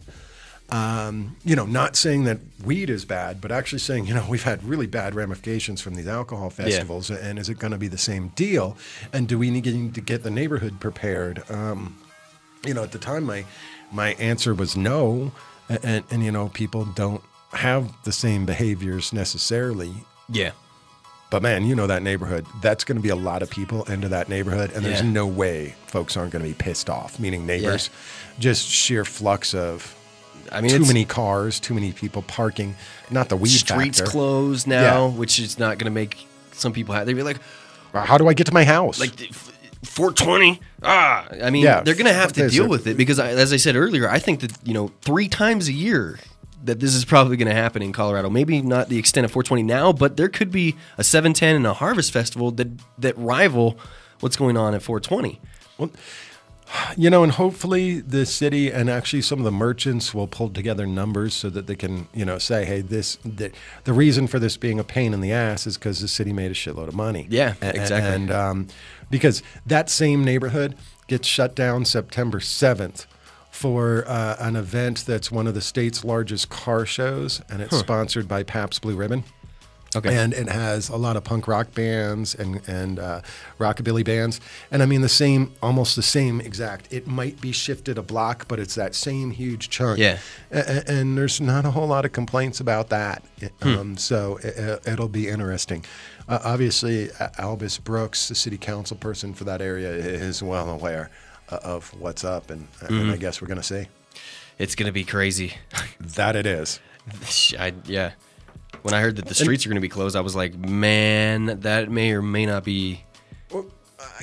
Not saying that weed is bad, but actually saying, we've had really bad ramifications from these alcohol festivals, and is it going to be the same deal? And do we need to get the neighborhood prepared? At the time, my answer was no, and people don't have the same behaviors necessarily. Yeah. But man, that neighborhood, that's going to be a lot of people into that neighborhood, and there's no way folks aren't going to be pissed off, meaning neighbors, just sheer flux of... too many cars, too many people parking, not the weed streets factor. Closed now, which is not going to make some people happy. They'd be like, how do I get to my house? Like 420? I mean, they're going to have to deal with it because, as I said earlier, I think that, 3 times a year that this is probably going to happen in Colorado. Maybe not the extent of 420 now, but there could be a 710 and a Harvest Festival that rival what's going on at 420. Well, and hopefully the city and actually some of the merchants will pull together numbers so that they can, say, hey, the reason for this being a pain in the ass is because the city made a shitload of money. Yeah, exactly. And because that same neighborhood gets shut down September 7th for an event that's one of the state's largest car shows, and it's sponsored by Pabst Blue Ribbon. Okay. And it has a lot of punk rock bands and rockabilly bands. And I mean, almost the same exact. It might be shifted a block, but it's that same huge chunk. Yeah. And there's not a whole lot of complaints about that. So it'll be interesting. Obviously, Albus Brooks, the city council person for that area, is well aware of what's up. And I guess we're going to see. It's going to be crazy. That it is. Yeah. When I heard that the streets are going to be closed, I was like, man, that may or may not be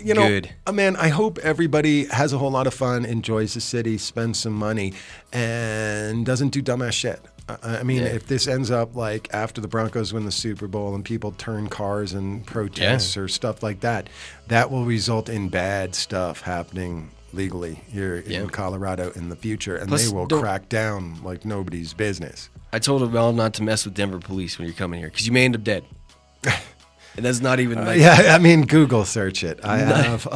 good. Man, I hope everybody has a whole lot of fun, enjoys the city, spends some money, and doesn't do dumbass shit. I mean, if this ends up like after the Broncos win the Super Bowl and people turn cars and protests or stuff like that, that will result in bad stuff happening legally here in Colorado in the future, and they will crack down like nobody's business. I told them all not to mess with Denver police when you're coming here because you may end up dead. And that's not even like... I mean, Google search it. I have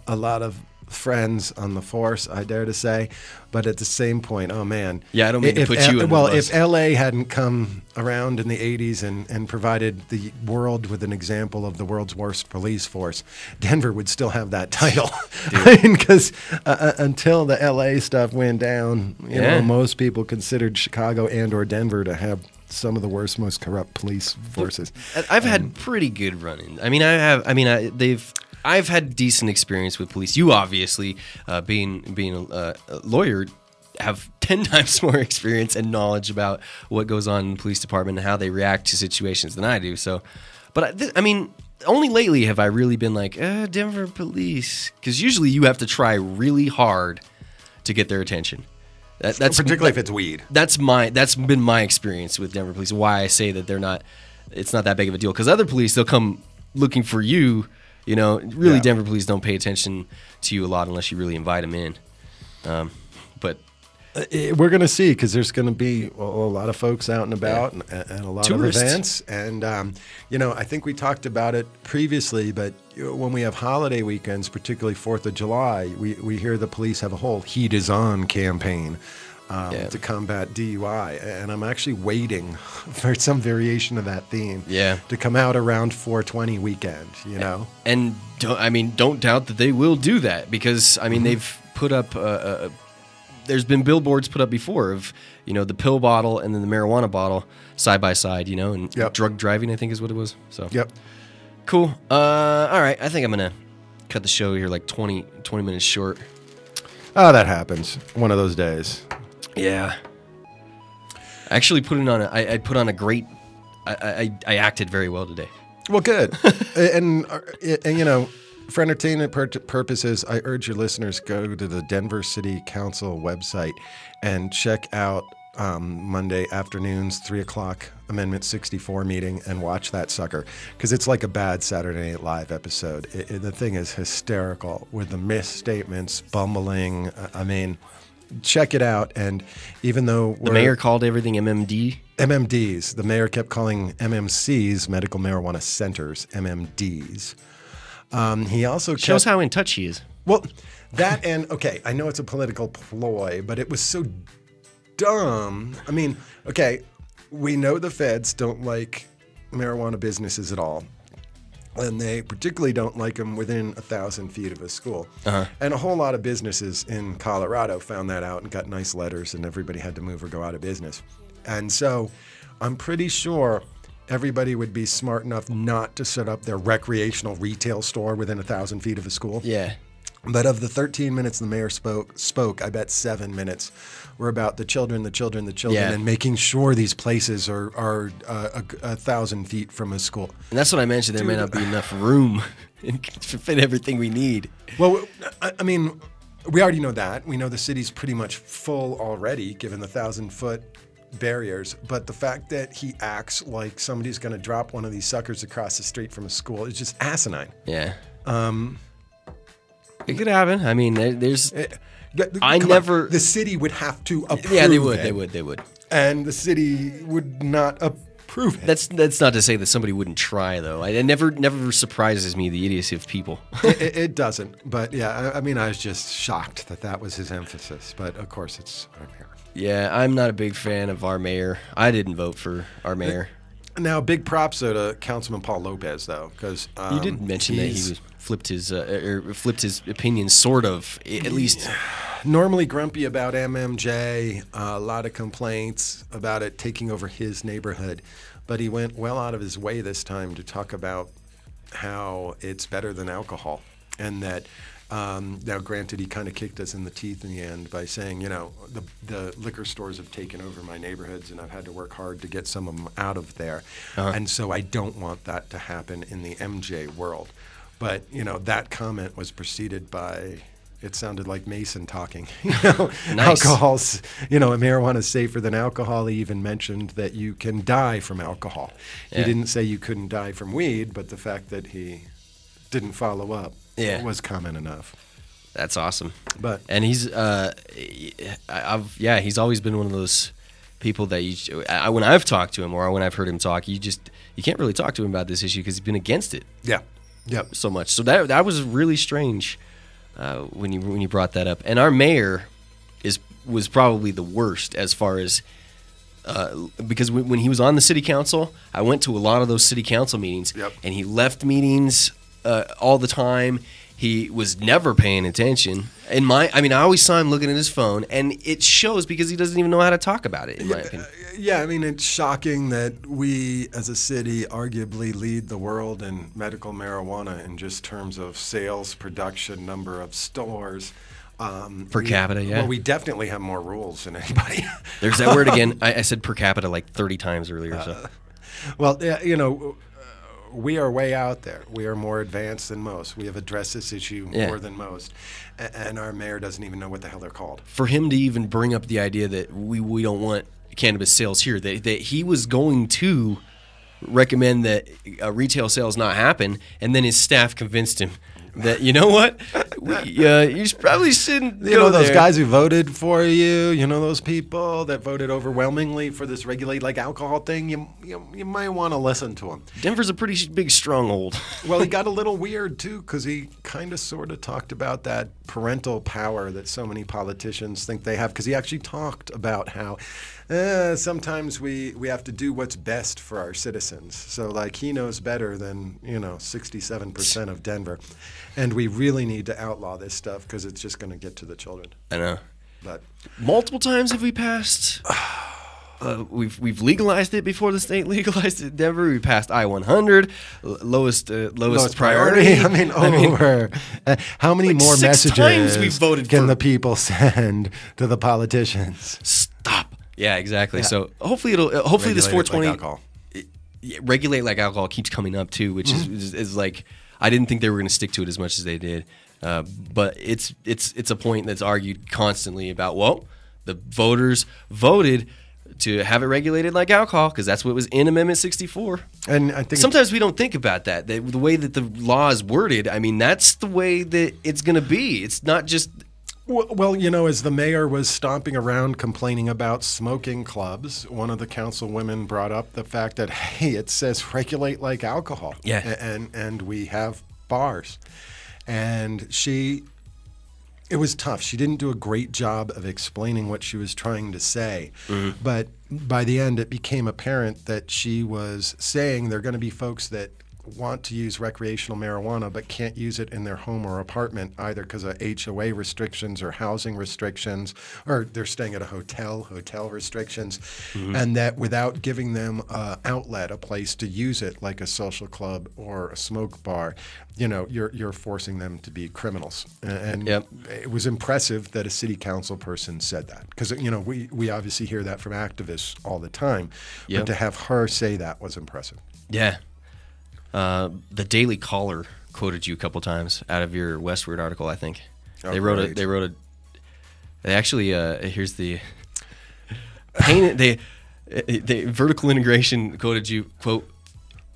a lot of friends on the force, I dare to say, but at the same point, oh man. Yeah, I don't mean to put you in the bus. If LA hadn't come around in the 80s and provided the world with an example of the world's worst police force, Denver would still have that title. I mean, because until the LA stuff went down, you know, most people considered Chicago and or Denver to have some of the worst, most corrupt police forces. I've had pretty good run-ins. I mean, I've had decent experience with police. You obviously, being a lawyer, have 10 times more experience and knowledge about what goes on in the police department and how they react to situations than I do. So, but I mean, only lately have I really been like, Denver police, because usually you have to try really hard to get their attention. That's particularly if it's weed. That's been my experience with Denver police. Why I say that it's not that big of a deal. Because other police, they'll come looking for you. You know, really, Denver police don't pay attention to you a lot unless you really invite them in. But we're going to see, because there's going to be a lot of folks out and about and a lot Tourists. of events. And, you know, I think we talked about it previously, but when we have holiday weekends, particularly 4th of July, we hear the police have a whole Heat is On campaign to combat DUI. And I'm actually waiting for some variation of that theme to come out around 420 weekend, you know? And don't doubt that they will do that, because, I mean, they've put up there's been billboards put up before of, you know, the pill bottle and then the marijuana bottle side by side, you know, and drug driving, I think is what it was. So cool. All right, I think I'm gonna cut the show here like 20 minutes short. Oh, that happens one of those days. Yeah. I actually put it on I put on a great I acted very well today. Well, good. and you know, for entertainment purposes, I urge your listeners go to the Denver City Council website and check out Monday afternoons, 3 o'clock, Amendment 64 meeting, and watch that sucker, because it's like a bad Saturday Night Live episode. The thing is hysterical with the misstatements, bumbling. I mean, check it out. And even though the mayor called everything MMDs, the mayor kept calling MMCs, medical marijuana centers, MMDs. He also shows how in touch he is. Well, that and okay, I know it's a political ploy, but it was so dumb. I mean, okay, we know the feds don't like marijuana businesses at all, and they particularly don't like them within 1,000 feet of a school. And a whole lot of businesses in Colorado found that out and got nice letters, and everybody had to move or go out of business. And so, I'm pretty sure everybody would be smart enough not to set up their recreational retail store within 1,000 feet of a school. Yeah. But of the 13 minutes the mayor spoke, I bet 7 minutes were about the children, and making sure these places are 1,000 feet from a school. And that's what I mentioned. There may not be enough room to fit everything we need. Well, I mean, we already know that. We know the city's pretty much full already, given the 1,000-foot barriers, but the fact that he acts like somebody's going to drop one of these suckers across the street from a school is just asinine. Yeah. It could happen. I mean, there's. The city would have to approve. Yeah, they would. And the city would not approve it. That's not to say that somebody wouldn't try, though. It never surprises me, the idiocy of people. It doesn't. But yeah, I mean, I was just shocked that was his emphasis. But of course, it's our mayor. Yeah, I'm not a big fan of our mayor. I didn't vote for our mayor. Now, big props though to Councilman Paul Lopez, though, because you did mention that he flipped his opinion, sort of, at least. Normally grumpy about MMJ, a lot of complaints about it taking over his neighborhood, but he went well out of his way this time to talk about how it's better than alcohol, and that. Now, granted, he kind of kicked us in the teeth in the end by saying, you know, the liquor stores have taken over my neighborhoods, and I've had to work hard to get some of them out of there. And so I don't want that to happen in the MJ world. But, you know, that comment was preceded by, it sounded like Mason talking. You know, nice. Alcohol's, you know, marijuana is safer than alcohol. He even mentioned that you can die from alcohol. Yeah. He didn't say you couldn't die from weed, but the fact that he didn't follow up. Was common enough. That's awesome. And he's he's always been one of those people that when I've talked to him or when I've heard him talk, you can't really talk to him about this issue because he's been against it. Yeah. So much. So that was really strange when you brought that up. And our mayor was probably the worst as far as because when he was on the city council, I went to a lot of those city council meetings, and he left meetings all the time. He was never paying attention. I always saw him looking at his phone, and it shows because he doesn't even know how to talk about it, in my opinion. Yeah, I mean, it's shocking that we, as a city, arguably lead the world in medical marijuana in just terms of sales, production, number of stores. Per capita, yeah. Well, we definitely have more rules than anybody. There's that word again. I said per capita like 30 times earlier. So. Well, you know, we are way out there. We are more advanced than most. We have addressed this issue more than most. And our mayor doesn't even know what the hell they're called. For him to even bring up the idea that we don't want cannabis sales here, that he was going to recommend that retail sales not happen, and then his staff convinced him that, you know what, you probably shouldn't go know those there. guys who voted for you, you know those people that voted overwhelmingly for this regulate like alcohol thing, you might want to listen to them. Denver's a pretty big stronghold. Well, he got a little weird too, because he kind of sort of talked about that parental power that so many politicians think they have, because he actually talked about how sometimes we have to do what's best for our citizens. So like he knows better than 67% of Denver. And we really need to outlaw this stuff because it's just going to get to the children. I know. But multiple times have we passed. We've legalized it before the state legalized it in Denver. We passed I-100, lowest priority. I mean, how many like more 6 messages times we voted can for. The people send to the politicians? Stop. Yeah, exactly. Yeah. So hopefully this 420 like regulate like alcohol keeps coming up too, which is like, I didn't think they were going to stick to it as much as they did. But it's a point that's argued constantly about, well, the voters voted to have it regulated like alcohol because that's what was in Amendment 64. And I think sometimes we don't think about that. The way that the law is worded, I mean, that's the way that it's going to be. It's not just... Well, as the mayor was stomping around complaining about smoking clubs, one of the councilwomen brought up the fact that, hey, it says regulate like alcohol. Yeah. And we have bars. And it was tough. She didn't do a great job of explaining what she was trying to say. Mm-hmm. But by the end, it became apparent that she was saying there are going to be folks that want to use recreational marijuana but can't use it in their home or apartment either because of HOA restrictions or housing restrictions, or they're staying at a hotel restrictions, and that without giving them an outlet, a place to use it like a social club or a smoke bar, you're forcing them to be criminals. And it was impressive that a city council person said that, because we obviously hear that from activists all the time, but to have her say that was impressive. Yeah. The Daily Caller quoted you a couple times out of your Westward article, I think. Oh, they actually here's the pain. They vertical integration quoted you, quote,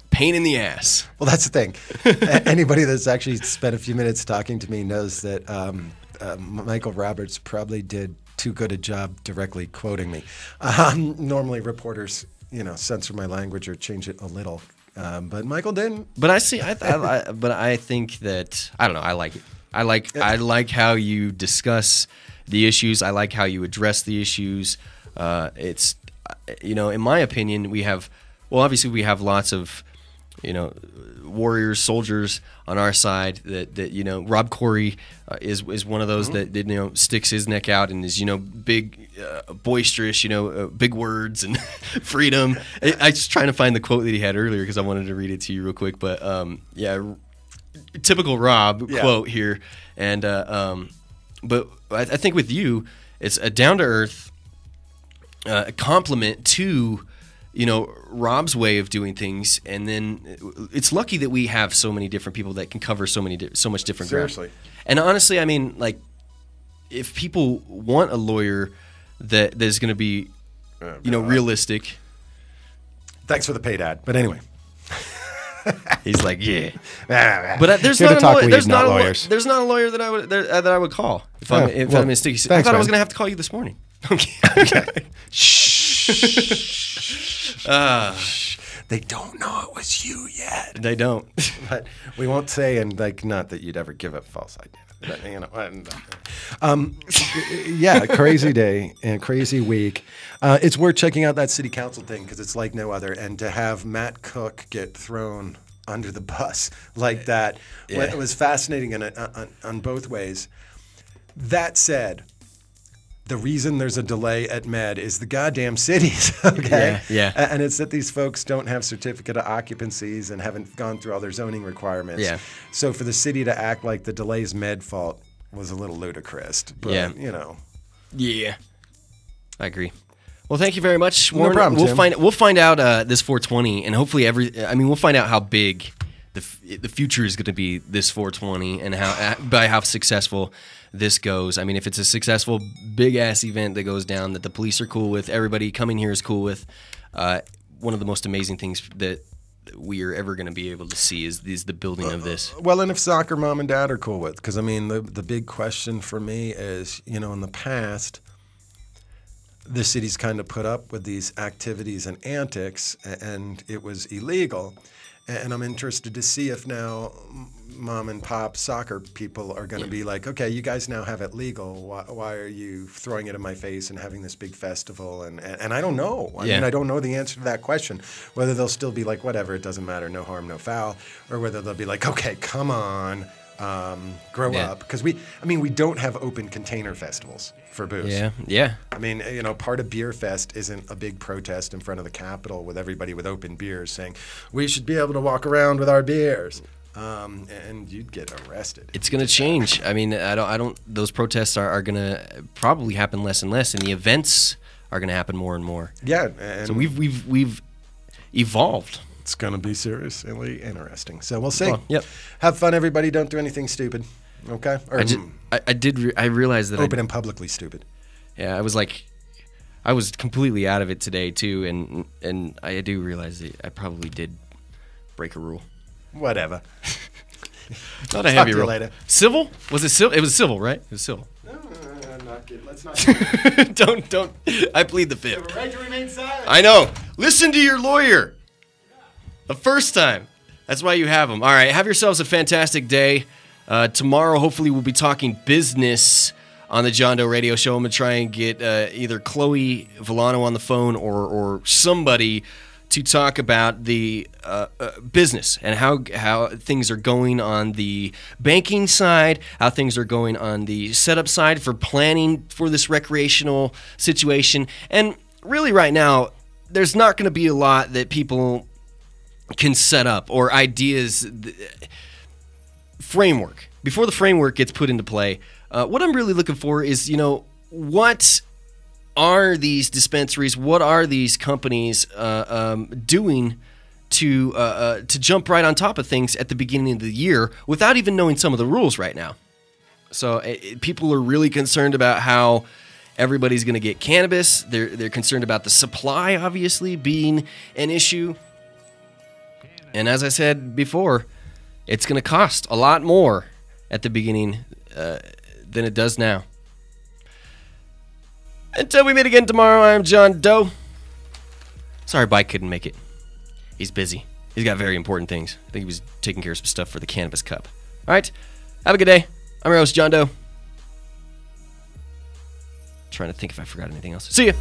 pain in the ass. Well, that's the thing. Anybody that's actually spent a few minutes talking to me knows that Michael Roberts probably did too good a job directly quoting me. Normally reporters, censor my language or change it a little. But Michael didn't. But I think that, I don't know, I like it. I like how you discuss the issues. I like how you address the issues. It's, in my opinion, obviously we have lots of, warriors, soldiers on our side that Rob Corey is one of those that sticks his neck out and is big, boisterous, big words and freedom. I was trying to find the quote that he had earlier because I wanted to read it to you real quick, but typical Rob quote here, and but I think with you it's a down to earth compliment to Rob's way of doing things, and then it's lucky that we have so many different people that can cover so much different ground. Seriously. And honestly, I mean, like, if people want a lawyer that is going to be, realistic. Thanks for the paid ad, but anyway. He's like, yeah, but there's not a lawyer that I would call if I'm mistaken. Thanks, I thought I was going to have to call you this morning. Okay. They don't know it was you yet. They don't. But we won't say, and not that you'd ever give a false idea. But, crazy day and crazy week. It's worth checking out that city council thing because it's like no other. And to have Matt Cook get thrown under the bus like that, it was fascinating on both ways. That said, the reason there's a delay at Med is the goddamn cities, okay? Yeah. And it's that these folks don't have certificate of occupancies and haven't gone through all their zoning requirements. Yeah. So for the city to act like the delay's Med fault, was a little ludicrous. But, Yeah. you know. Yeah. I agree. Well, thank you very much, Warren. No problem, Tim. We'll find out this 420, and hopefully we'll find out how big the future is going to be this 420, and how successful this goes. I mean, if it's a successful big ass event that goes down, that the police are cool with, everybody coming here is cool with, one of the most amazing things that we are ever going to be able to see is the building of this. Well, and if soccer mom and dad are cool with, because I mean, the big question for me is, you know, in the past, the city's kind of put up with these activities and antics, and it was illegal. And I'm interested to see if now mom and pop soccer people are going to be like, okay, you guys now have it legal. Why are you throwing it in my face and having this big festival? And I don't know. I mean, I don't know the answer to that question. Whether they'll still be like, whatever, it doesn't matter, no harm, no foul, or whether they'll be like, okay, come on, grow up. Because we don't have open container festivals for booze. Yeah. I mean, you know, part of Beer Fest isn't a big protest in front of the Capitol with everybody with open beers saying, we should be able to walk around with our beers. And you'd get arrested. It's going to change. I mean, I don't. Those protests are going to probably happen less and less, and the events are going to happen more and more. Yeah. And so we've evolved. It's going to be seriously interesting. So we'll see. Well, yep. Have fun, everybody. Don't do anything stupid. Okay. Or, I realized that open and publicly stupid. Yeah, I was completely out of it today too, and I do realize that I probably did break a rule. Whatever. Not a heavy rule. Later. Civil? Was it civil? It was civil, right? It was civil. No, let's not. Don't. I plead the fifth. You have a right to remain silent. I know. Listen to your lawyer. The first time. That's why you have them. All right. Have yourselves a fantastic day. Tomorrow, hopefully, we'll be talking business on the John Doe Radio Show. I'm going to try and get either Chloe Villano on the phone or somebody to talk about the business and how things are going on the banking side, how things are going on the setup side for planning for this recreational situation. And really right now, there's not going to be a lot that people can set up or ideas, framework. Before the framework gets put into play, what I'm really looking for is, you know, what are these dispensaries? What are these companies doing to jump right on top of things at the beginning of the year without even knowing some of the rules right now? So people are really concerned about how everybody's going to get cannabis. They're concerned about the supply, obviously, being an issue. And as I said before, it's going to cost a lot more at the beginning than it does now. Until we meet again tomorrow, I'm John Doe. Sorry, Bike couldn't make it. He's busy. He's got very important things. I think he was taking care of some stuff for the Cannabis Cup. All right, have a good day. I'm your host, John Doe. Trying to think if I forgot anything else. See ya.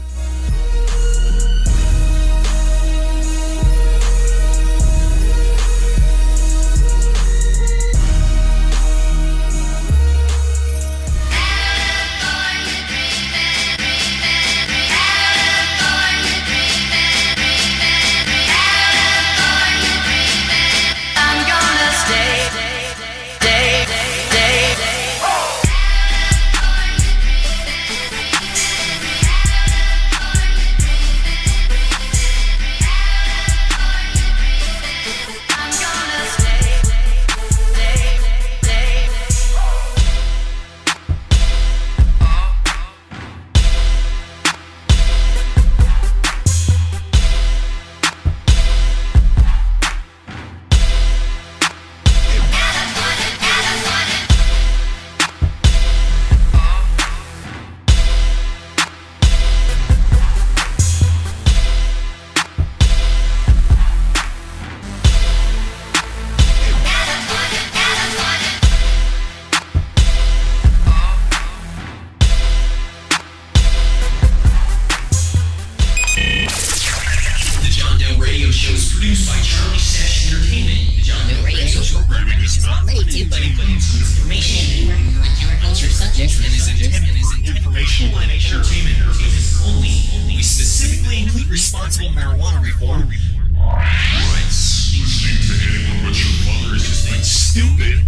responsible marijuana reform. Rights. Listening to anyone but your mother is just plain stupid.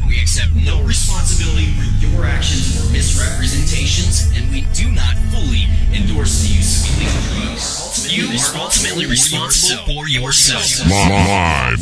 We accept no responsibility for your actions or misrepresentations, and we do not fully endorse the use of illegal drugs. You are ultimately responsible for yourself. Live.